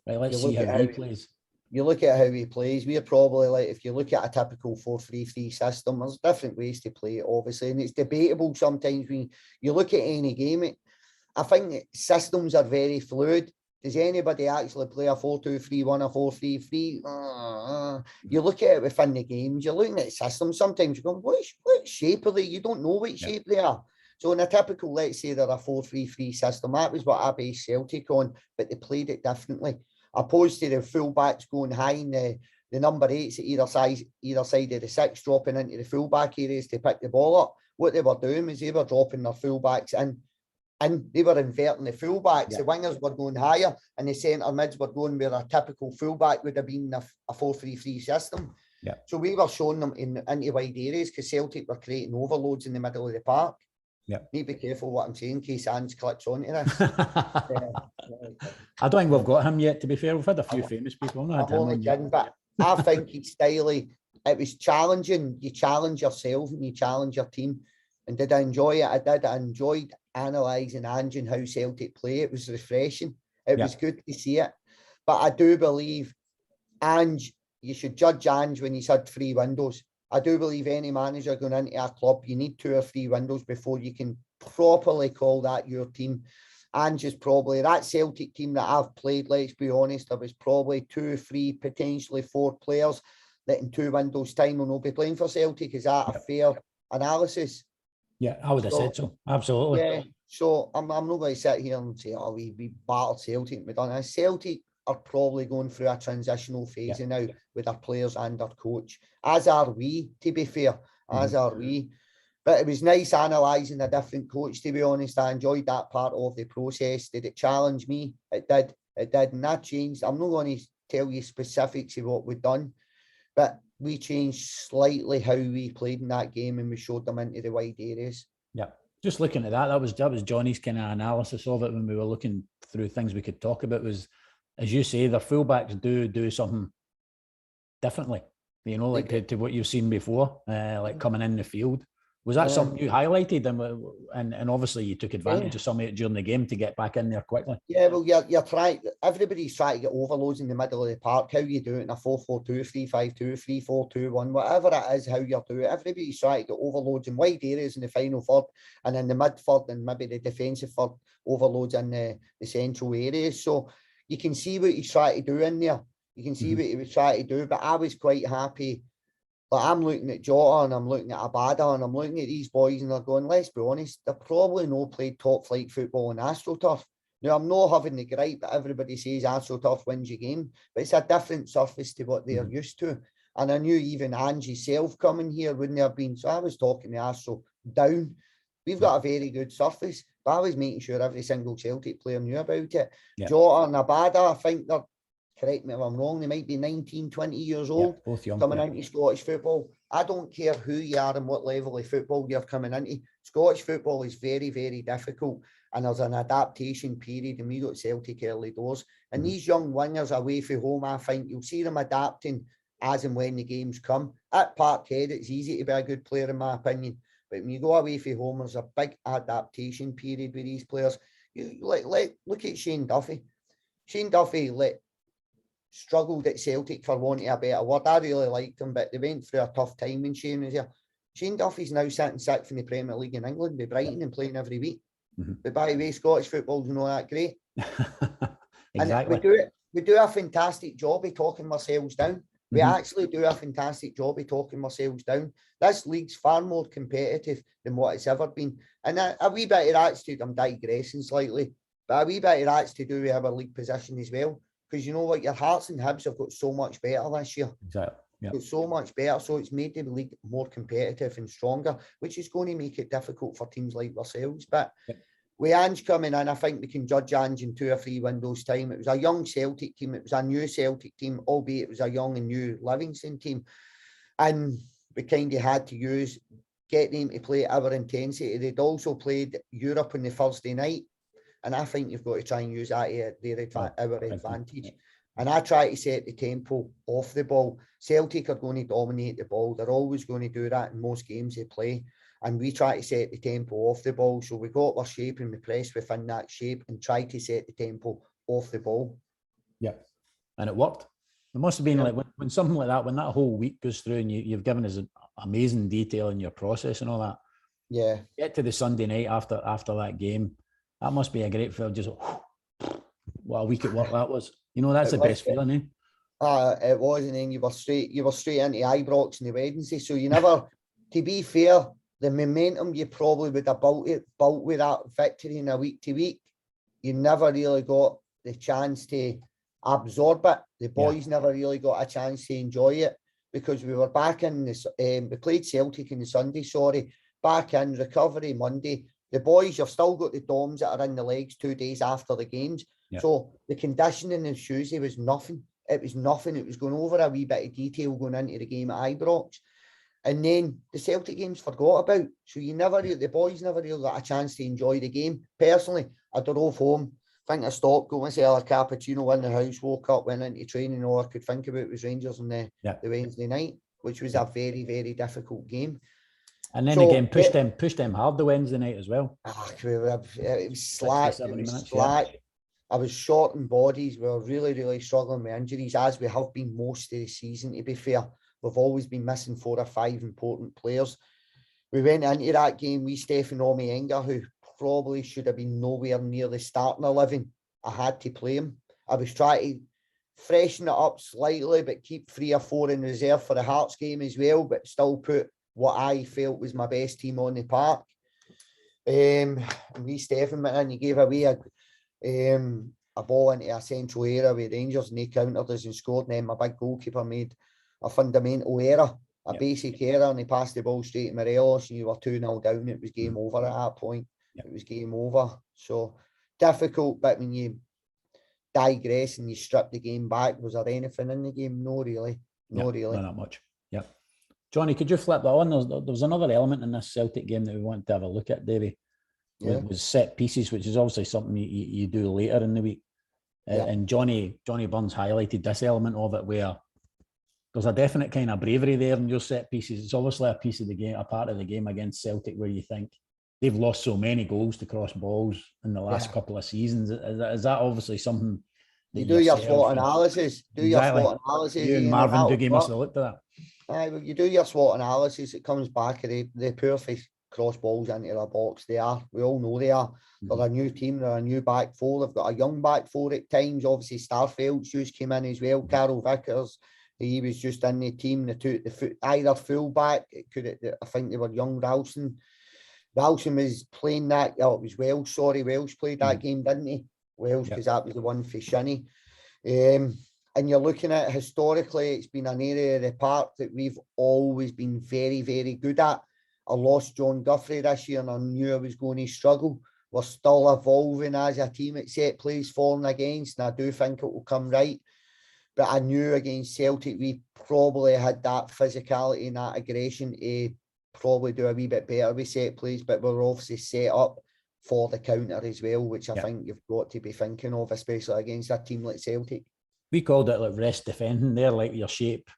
right, let's see how he plays? You look at how he plays, we're probably like, if you look at a typical 4-3-3 system, there's different ways to play it, obviously, and it's debatable sometimes when you look at any game. I think systems are very fluid. Does anybody actually play a 4-2-3-1, a 4-3-3? You look at it within the games, you're looking at systems, sometimes you're going, what shape are they? You don't know what shape they are. So in a typical, let's say they're a 4-3-3 system, that was what I based Celtic on, but they played it differently. Opposed to the full-backs going high and the number 8s at either side of the 6 dropping into the full-back areas to pick the ball up. What they were doing was they were dropping their full-backs in, and they were inverting the full-backs. Yeah. The wingers were going higher and the centre mids were going where a typical full-back would have been a 4-3-3 system. Yeah. So we were showing them into wide areas because Celtic were creating overloads in the middle of the park. Yeah. Need to be careful what I'm saying in case Ange clicks onto this. I don't think we've got him yet, to be fair. We've had a few famous people. I'm only kidding, but I think his styly, it was challenging. You challenge yourself and you challenge your team. And did I enjoy it? I did. I enjoyed analysing Ange and how Celtic play. It was refreshing. It was good to see it. But I do believe Ange, you should judge Ange when he's had 3 windows. I do believe any manager going into a club, you need 2 or 3 windows before you can properly call that your team. Ange is probably that Celtic team that I've played, let's be honest, there was probably 2, 3, potentially 4 players that in 2 windows' time will not be playing for Celtic. Is that a fair analysis? Yeah, I would have said so. Absolutely. Yeah. So I'm not going to sit here and say, oh, we battled Celtic. We done this. Celtic are probably going through a transitional phase now with our players and our coach, as are we, to be fair, as are we. But it was nice analysing a different coach, to be honest. I enjoyed that part of the process. Did it challenge me? It did. It did. And that changed. I'm not going to tell you specifics of what we've done, but we changed slightly how we played in that game and we showed them into the wide areas. Yeah. Just looking at that was Johnny's kind of analysis of it when we were looking through things we could talk about was, as you say, the fullbacks do something differently, like to what you've seen before, like coming in the field. Was that something you highlighted? And obviously you took advantage of some of it during the game to get back in there quickly. Yeah, well, you're trying. Everybody's trying to get overloads in the middle of the park. How you do it in a 4-4-2, 3-5-2, 3-4-2-1, whatever it is, how you do it. Everybody's trying to get overloads in wide areas in the final third and in the mid third and maybe the defensive third, overloads in the central areas. So you can see what he's trying to do in there. You can see what he was trying to do. But I was quite happy. Like I'm looking at Jota and I'm looking at Abada and I'm looking at these boys and they're going, let's be honest, they're probably not played top flight football in AstroTurf. Now, I'm not having the gripe that everybody says AstroTurf wins your game, but it's a different surface to what they're used to. And I knew even Ange self coming here wouldn't have been. So I was talking to Astro down. We've got a very good surface, but I was making sure every single Celtic player knew about it. Yeah. Jota and Abada, I think they're, correct me if I'm wrong, they might be 19, 20 years old, both young, coming into Scottish football. I don't care who you are and what level of football you're coming into. Scottish football is very, very difficult, and there's an adaptation period, and we got Celtic early doors. And these young wingers away from home, I think you'll see them adapting as and when the games come. At Parkhead, it's easy to be a good player, in my opinion. But when you go away from home, there's a big adaptation period with these players. Look at Shane Duffy. Shane Duffy struggled at Celtic, for wanting a better word. I really liked him, but they went through a tough time when Shane was here. Shane Duffy's now sitting 6th in the Premier League in England with Brighton and playing every week. But by the way, Scottish football's not that great. Exactly. And we do a fantastic job of talking ourselves down. We actually do a fantastic job of talking ourselves down. This league's far more competitive than what it's ever been. And a wee bit of that's to, I'm digressing slightly, but a wee bit of that's to do with our league position as well. Because you know what, your Hearts and Hibs have got so much better this year. It's so much better. So it's made the league more competitive and stronger, which is going to make it difficult for teams like ourselves. But with Ange coming in, I think we can judge Ange in 2 or 3 windows' time. It was a young Celtic team. It was a new Celtic team, albeit it was a young and new Livingston team. And we kind of had to get them to play at our intensity. They'd also played Europe on the Thursday night. And I think you've got to try and use that to our advantage. And I try to set the tempo off the ball. Celtic are going to dominate the ball. They're always going to do that in most games they play. And we try to set the tempo off the ball. So we got our shape and we press within that shape and try to set the tempo off the ball. Yeah. And it worked. It must have been like when something like that, when that whole week goes through and you've given us amazing detail in your process and all that. Yeah. Get to the Sunday night after that game. That must be a great feeling. Just what a week at work that was. You know, that's the best feeling, eh? It was, and then you were straight into Ibrox on the Wednesday. So you never, to be fair, the momentum you probably would have built with that victory in a week to week, you never really got the chance to absorb it. The boys never really got a chance to enjoy it because we were back in this. We played Celtic on the Sunday. Back in recovery Monday. The boys, you've still got the DOMs that are in the legs 2 days after the games. Yeah. So the conditioning on Tuesday was nothing. It was nothing. It was going over a wee bit of detail going into the game at Ibrox. And then the Celtic games forgot about. So the boys never really got a chance to enjoy the game. Personally, I drove home. I think I stopped, got myself a cappuccino in the house, woke up, went into training. All I could think about was Rangers on the Wednesday night, which was a very, very difficult game. And then again, push them hard the Wednesday night as well. It was slack. I was short in bodies. We were really, really struggling with injuries, as we have been most of the season, to be fair. We've always been missing 4 or 5 important players. We went into that game with Stefan Omienga, who probably should have been nowhere near the starting 11. I had to play him. I was trying to freshen it up slightly, but keep 3 or 4 in reserve for the Hearts game as well, but still put what I felt was my best team on the park. And we Stefan went in, he gave away a ball into a central area with Rangers, and they countered us and scored. And then my big goalkeeper made a fundamental error, basic error, and he passed the ball straight to Morelos, and you were 2-0 down. It was game over at that point. It was game over. So difficult, but when you digress and you strip the game back, was there anything in the game? No, really. Not that much. Yeah. Johnny, could you flip that on? There was another element in this Celtic game that we wanted to have a look at, Davie. It was set pieces, which is obviously something you do later in the week. And Johnny Burns highlighted this element of it where there's a definite kind of bravery there in your set pieces. It's obviously a piece of the game, a part of the game against Celtic where you think they've lost so many goals to cross balls in the last couple of seasons. Is that obviously something that you do your SWOT analysis? You and Marvin Dougie must have looked at that. You do your SWOT analysis. It comes back to the perfect cross balls into their box. We all know they are. They're a new team. They're a new back four. They've got a young back four at times. Obviously, Starfeld's just came in as well. Carol Vickers, he was just in the team. Either full back. I think they were young Ralston. Ralston was playing that. Oh, it was Welsh. Sorry, Welsh played that game, didn't he? Welsh, because that was the one for Shinnie. And you're looking at historically, it's been an area of the park that we've always been very, very good at. I lost John Guthrie this year and I knew I was going to struggle. We're still evolving as a team at set plays, falling against, and I do think it will come right. But I knew against Celtic, we probably had that physicality and that aggression to probably do a wee bit better with set plays, but we're obviously set up for the counter as well, which I think you've got to be thinking of, especially against a team like Celtic. We called it like rest defending there, like your shape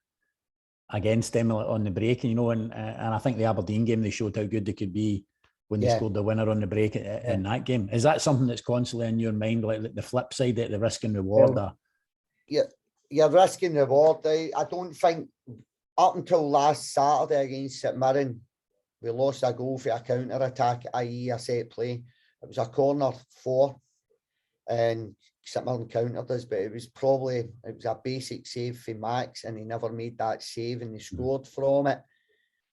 against them on the break, and I think the Aberdeen game, they showed how good they could be when they scored the winner on the break in that game. Is that something that's constantly in your mind, like the flip side, the risk and reward? Your risk and reward. I don't think up until last Saturday against St Mirren, we lost a goal for a counter attack, i.e. a set play. It was a corner 4, and St Mirren countered us, but it was a basic save for Max, and he never made that save, and they scored from it.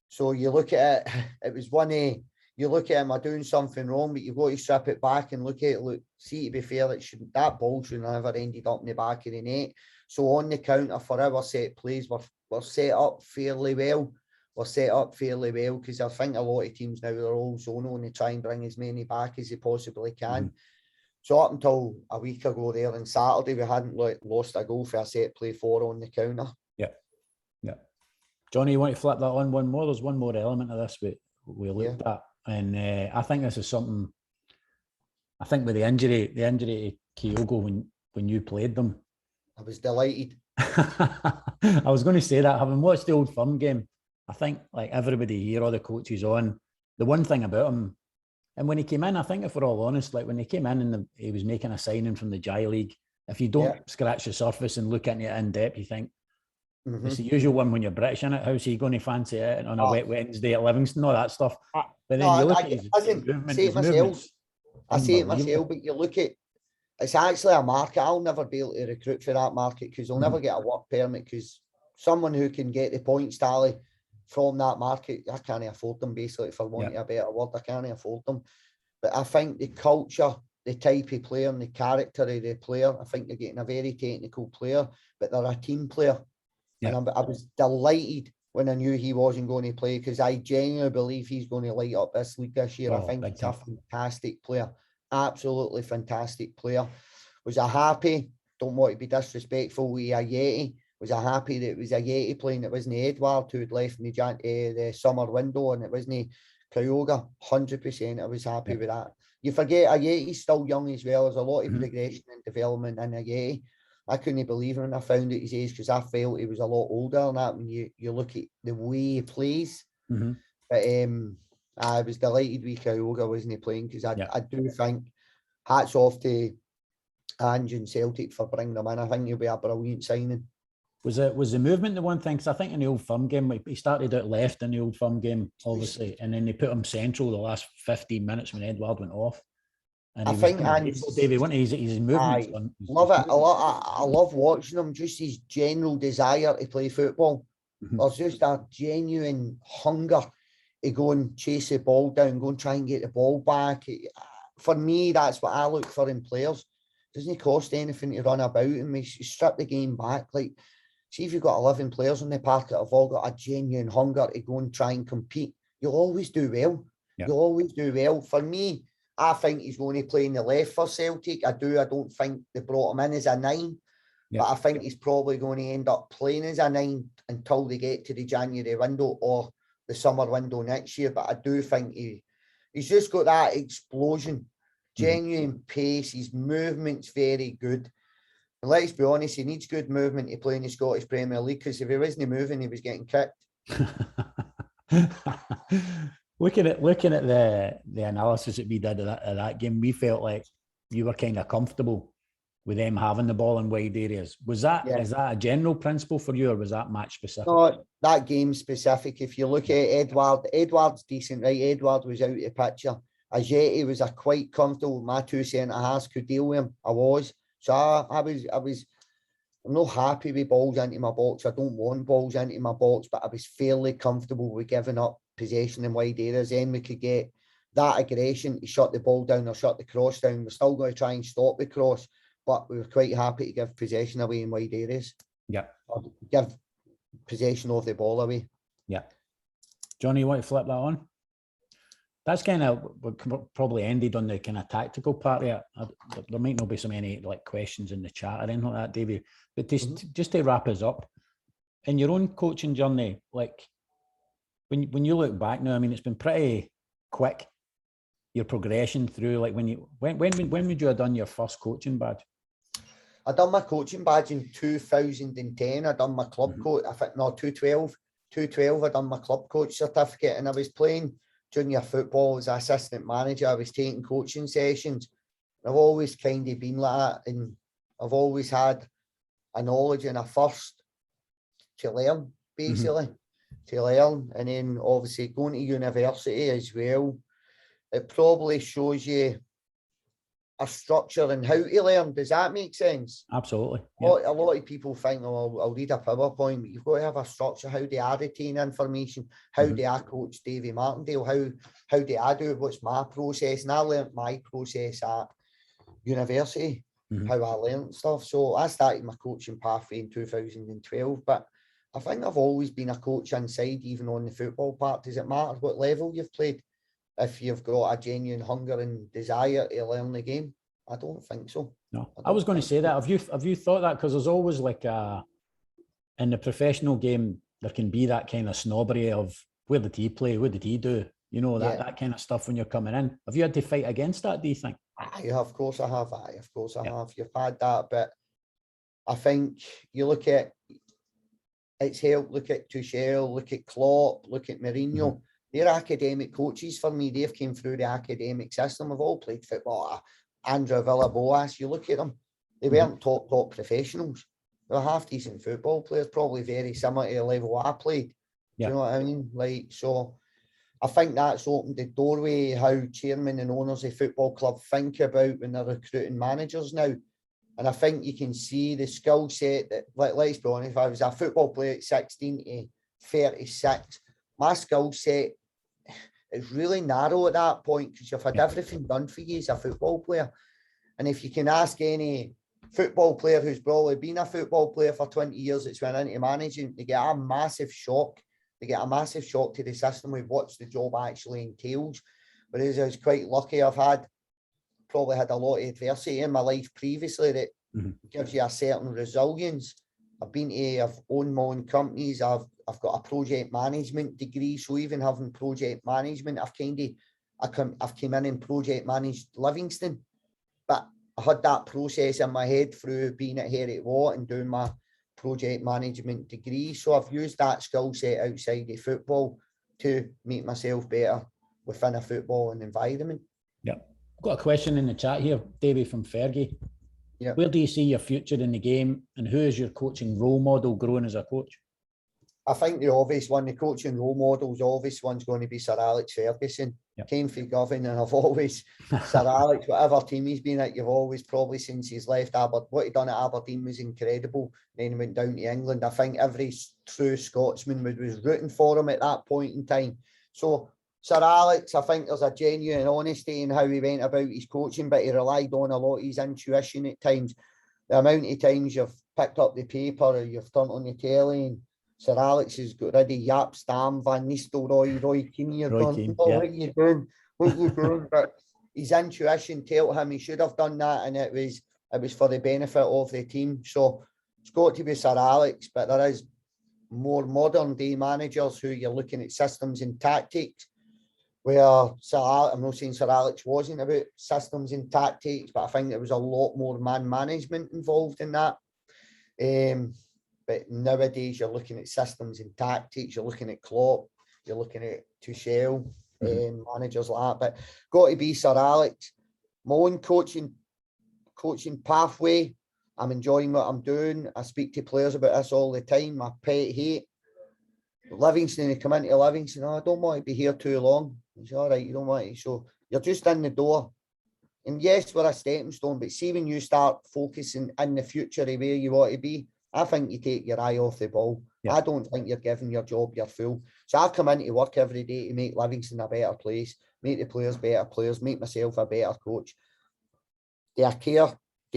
So you look at it, it was one of you look at him, doing something wrong, but you've got to strip it back and look at it. Look, see, to be fair, that ball should have never ended up in the back of the net. So on the counter for our set plays, we're set up fairly well. We're set up fairly well because I think a lot of teams now are all zonal and they try and bring as many back as they possibly can. Mm-hmm. So up until a week ago there on Saturday, we hadn't lost a goal for a set play 4 on the counter. Yeah. Johnny, you want to flip that on one more? There's one more element of this we looked at. And I think this is something, I think with the injury to Kyogo when you played them. I was delighted. I was going to say that, having watched the Old Firm game, I think like everybody here, all the coaches on, the one thing about him, and when he came in, I think if we're all honest, like when he came in and he was making a signing from the J League, if you don't scratch the surface and look into it in depth, you think, it's the usual one when you're British, in it. How's he going to fancy it on a wet Wednesday at Livingston, all that stuff? But then you look at his movements. I say it myself, but you look at, it's actually a market. I'll never be able to recruit for that market because you'll never get a work permit, because someone who can get the points tally from that market, I can't afford them, basically, for wanting a better word. I can't afford them. But I think the culture, the type of player and the character of the player, I think you're getting a very technical player, but they're a team player. Yeah. And I was delighted when I knew he wasn't going to play, because I genuinely believe he's going to light up this league this year. I think he's a fantastic player, absolutely fantastic player. Was I happy? Don't want to be disrespectful with Ayeti. Was I happy that it was Ayeti playing? It wasn't Edouard who had left in the summer window, and it wasn't Kyogo. 100%, I was happy with that. You forget Ayeti's still young as well. There's a lot of progression and development in Ayeti. I couldn't believe it when I found out his age, because I felt he was a lot older than that when you look at the way he plays. But I was delighted with Kyogo wasn't he playing, because I do think hats off to Ange and Celtic for bringing them in. I think he'll be a brilliant signing. Was the movement the one thing? Because I think in the Old Firm game, he started out left in the Old Firm game, obviously, and then they put him central the last 15 minutes when Edouard went off. And I think Davie, his movements. Love it. I love watching him. Just his general desire to play football. There's just a genuine hunger to go and chase the ball down, go and try and get the ball back. For me, that's what I look for in players. Doesn't cost anything to run about him. You strip the game back. Like, see if you've got 11 players on the park that have all got a genuine hunger to go and try and compete, you'll always do well. You'll always do well. For me, I think he's going to play in the left for Celtic. I don't think they brought him in as a 9, but I think he's probably going to end up playing as a 9 until they get to the January window or the summer window next year. But I do think he's just got that explosion, genuine pace. His movement's very good. And let's be honest, he needs good movement to play in the Scottish Premier League, because if he wasn't moving, he was getting kicked. Looking at the analysis that we did of that game, we felt like you were kind of comfortable with them having the ball in wide areas. Is that a general principle for you, or was that match specific? No, that game specific. If you look at Edouard's decent, right? Edouard was out of the picture. Ajeti was quite comfortable. My 2 centre-halves could deal with him. I was. So I'm not happy with balls into my box. I don't want balls into my box, but I was fairly comfortable with giving up possession in wide areas. Then we could get that aggression to shut the ball down or shut the cross down. We're still going to try and stop the cross, but we were quite happy to give possession away in wide areas. Yeah. Or give possession of the ball away. Yeah. Johnny, you want to flip that on? That's kind of probably ended on the kind of tactical part of it. There might not be so many like questions in the chat or anything like that, Davie. But just to wrap us up, in your own coaching journey, like when you look back now, I mean, it's been pretty quick, your progression through. Like when would you have done your first coaching badge? I done my coaching badge in 2010. I done my club coach. I think 2012. I done my club coach certificate, and I was playing junior football as assistant manager. I was taking coaching sessions. I've always kind of been like that, and I've always had a knowledge and a thirst to learn, basically, to learn. And then obviously going to university as well, it probably shows you a structure and how to learn. Does that make sense? Absolutely. Yep. A lot of people think, oh, I'll read a PowerPoint, but you've got to have a structure. How do I retain information? How do I coach Davie Martindale? How do I do it? What's my process? And I learned my process at university, how I learned stuff. So I started my coaching pathway in 2012, but I think I've always been a coach inside, even on the football part. Does it matter what level you've played? If you've got a genuine hunger and desire to learn the game? I don't think so. No, I was going to say that. Have you thought that? Because there's always like in the professional game, there can be that kind of snobbery of where did he play? What did he do? You know, that kind of stuff when you're coming in. Have you had to fight against that, do you think? Of course I have. Of course I have. You've had that, but I think you look at it's helped. Look at Tuchel, look at Klopp, look at Mourinho. They're academic coaches for me. They've came through the academic system. We've all played football. Andrew Villa-Boas, you look at them, they weren't top professionals. They were half-decent football players, probably very similar to the level I played. Do you know what I mean? Like, so I think that's opened the doorway how chairmen and owners of football club think about when they're recruiting managers now. And I think you can see the skill set that, let's be honest, if I was a football player at 16 to 36, my skill set is really narrow at that point because you've had everything done for you as a football player. And if you can ask any football player who's probably been a football player for 20 years that's went into managing, they get a massive shock. They get a massive shock to the system with what the job actually entails. Whereas I was quite lucky, probably had a lot of adversity in my life previously that gives you a certain resilience. I've owned my own companies. I've got a project management degree, so even having project management, I've came in and project managed Livingston, but I had that process in my head through being at Heriot Watt and doing my project management degree. So I've used that skill set outside of football to make myself better within a football environment. Yeah, I've got a question in the chat here, Davie from Fergie. Yeah. Where do you see your future in the game, and who is your coaching role model growing as a coach? I think the obvious one, the coaching role models, the obvious one's going to be Sir Alex Ferguson. Yep. Came from Govan, and I've always, Sir Alex, whatever team he's been at, you've always probably since he's left Aberdeen, what he done at Aberdeen was incredible. Then he went down to England. I think every true Scotsman was rooting for him at that point in time. So Sir Alex, I think there's a genuine honesty in how he went about his coaching, but he relied on a lot of his intuition at times. The amount of times you've picked up the paper or you've turned on the telly and Sir Alex has got rid of Jaap Stam, Van Nistelrooy, Roy Keane. You're going, what are you doing? What are you doing? But his intuition told him he should have done that, and it was for the benefit of the team. So it's got to be Sir Alex, but there is more modern day managers who you're looking at systems and tactics. Where I'm not saying Sir Alex wasn't about systems and tactics, but I think there was a lot more man management involved in that. But nowadays you're looking at systems and tactics, you're looking at Klopp, you're looking at Tuchel, managers like that. But got to be Sir Alex. My own coaching pathway, I'm enjoying what I'm doing. I speak to players about this all the time. My pet hate. Livingston, they come into Livingston, I don't want to be here too long. It's all right, you don't want to. So you're just in the door. And yes, we're a stepping stone, but see when you start focusing in the future of where you want to be, I think you take your eye off the ball. Yeah. I don't think you're giving your job your full. So I come into work every day to make Livingston a better place, make the players better players, make myself a better coach. They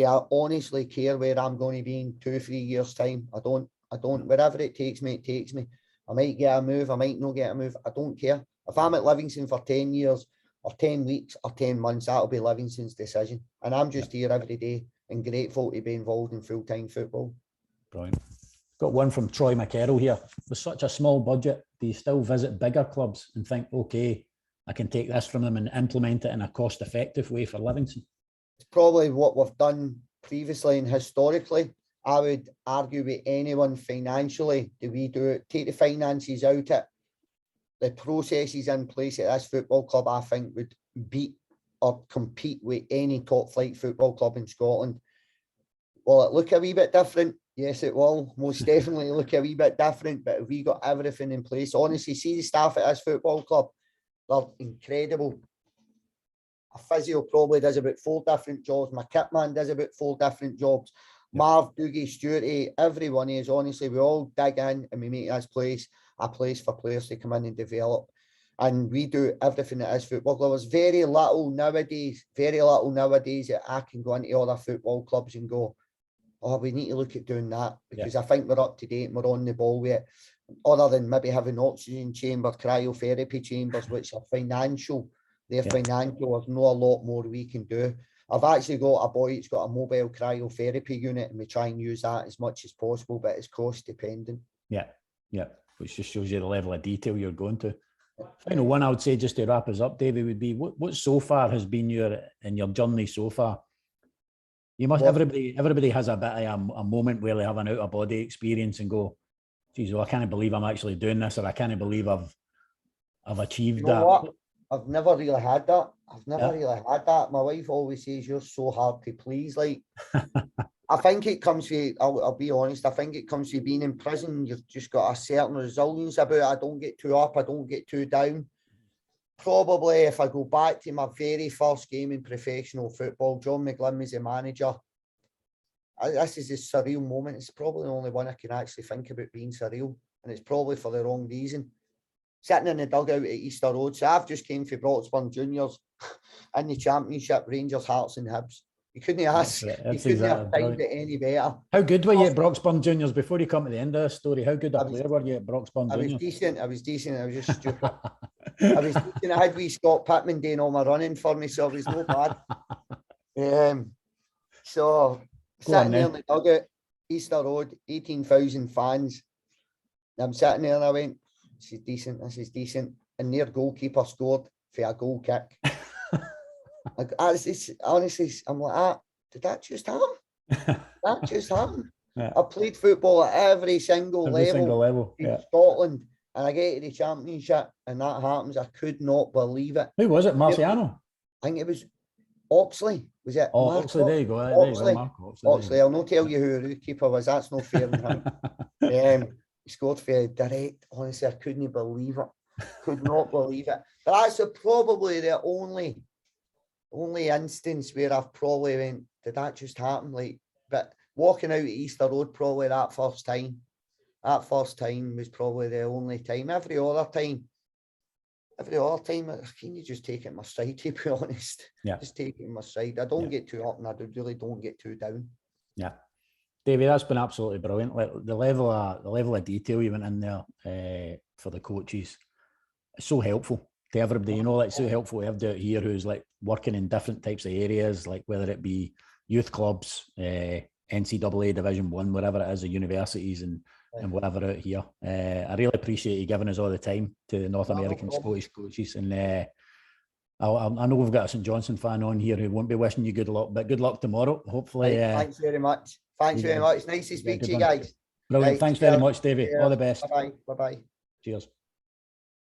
honestly care where I'm going to be in 2-3 years' time. I don't, wherever it takes me, it takes me. I might get a move, I might not get a move. I don't care. If I'm at Livingston for 10 years or 10 weeks or 10 months, that'll be Livingston's decision. And I'm just here every day and grateful to be involved in full-time football. Brilliant. Got one from Troy McCarroll here. With such a small budget, do you still visit bigger clubs and think, okay, I can take this from them and implement it in a cost-effective way for Livingston? It's probably what we've done previously and historically. I would argue with anyone financially, do we do it? Take the finances out it. The processes in place at this football club, I think, would beat or compete with any top flight football club in Scotland. Will it look a wee bit different? Yes, it will. Most definitely look a wee bit different, but if we got everything in place, honestly, see the staff at this football club, they're incredible. A physio probably does about 4 different jobs. My kit man does about 4 different jobs. Marv, Doogie, Stewarty, everyone is, honestly, we all dig in and we make this place a place for players to come in and develop. And we do everything that is football. There was very little nowadays that I can go into other football clubs and go, oh, we need to look at doing that, because I think we're up to date and we're on the ball with it. Other than maybe having oxygen chamber, cryotherapy chambers, which are financial. They're financial. There's not a lot more we can do. I've actually got a boy that's got a mobile cryotherapy unit, and we try and use that as much as possible, but it's cost dependent. Yeah, which just shows you the level of detail you're going to. Final one I would say, just to wrap us up, Davie, would be what so far has been your journey so far? You must, everybody has a bit of a moment where they have an out of body experience and go, geez, well, I can't believe I'm actually doing this, or I can't believe I've achieved that. What? I've never really had that. My wife always says, you're so hard to please. Like, I think it comes from, I'll be honest, I think it comes from being in prison. You've just got a certain resilience about it. I don't get too up, I don't get too down. Probably if I go back to my very first game in professional football, John McGlynn was the manager. This is a surreal moment. It's probably the only one I can actually think about being surreal, and it's probably for the wrong reason. Sitting in the dugout at Easter Road. So I've just came for Broxburn Juniors in the Championship, Rangers, Hearts and Hibs. You couldn't ask. You couldn't have timed it any better. How good were you at Broxburn Juniors before you come to the end of the story? How good a player were you at Broxburn Juniors? I was decent. I was just stupid. I was decent. I had wee Scott Pittman doing all my running for me, so it was no bad. So sitting there in the dugout, Easter Road, 18,000 fans. I'm sitting there and I went, this is decent. And their goalkeeper scored for a goal kick. Honestly, I'm like, did that just happen? Yeah. I played football at every single level in Scotland, and I get to the Championship, and that happens. I could not believe it. Who was it? Marciano? I think it was Oxley. Was it? Oh, Oxley, there you go. Oxley. I'll not tell you who the keeper was. That's not fair on him. He scored for a direct. Honestly, I couldn't believe it. Could not believe it. But that's probably the only instance where I've probably went, did that just happen? Like, but walking out at Easter Road, probably that first time was probably the only time. Every other time, I can just take it in my stride, to be honest. Yeah. Just take it in my stride. I don't get too up, and I really don't get too down. Yeah. Davie, that's been absolutely brilliant. Like, the level of detail you went in there for the coaches, it's so helpful to everybody. You know, like, so helpful to everybody out here who's like working in different types of areas, like whether it be youth clubs, NCAA Division 1, wherever it is, the universities and whatever out here. I really appreciate you giving us all the time to the North American Scottish coaches. And I know we've got a St Johnstone fan on here who won't be wishing you good luck, but good luck tomorrow. Hopefully. Thanks very much. Thanks very much. Nice to speak to you guys. Brilliant. Thanks very much, Davie. All the best. Bye-bye. Bye-bye. Cheers.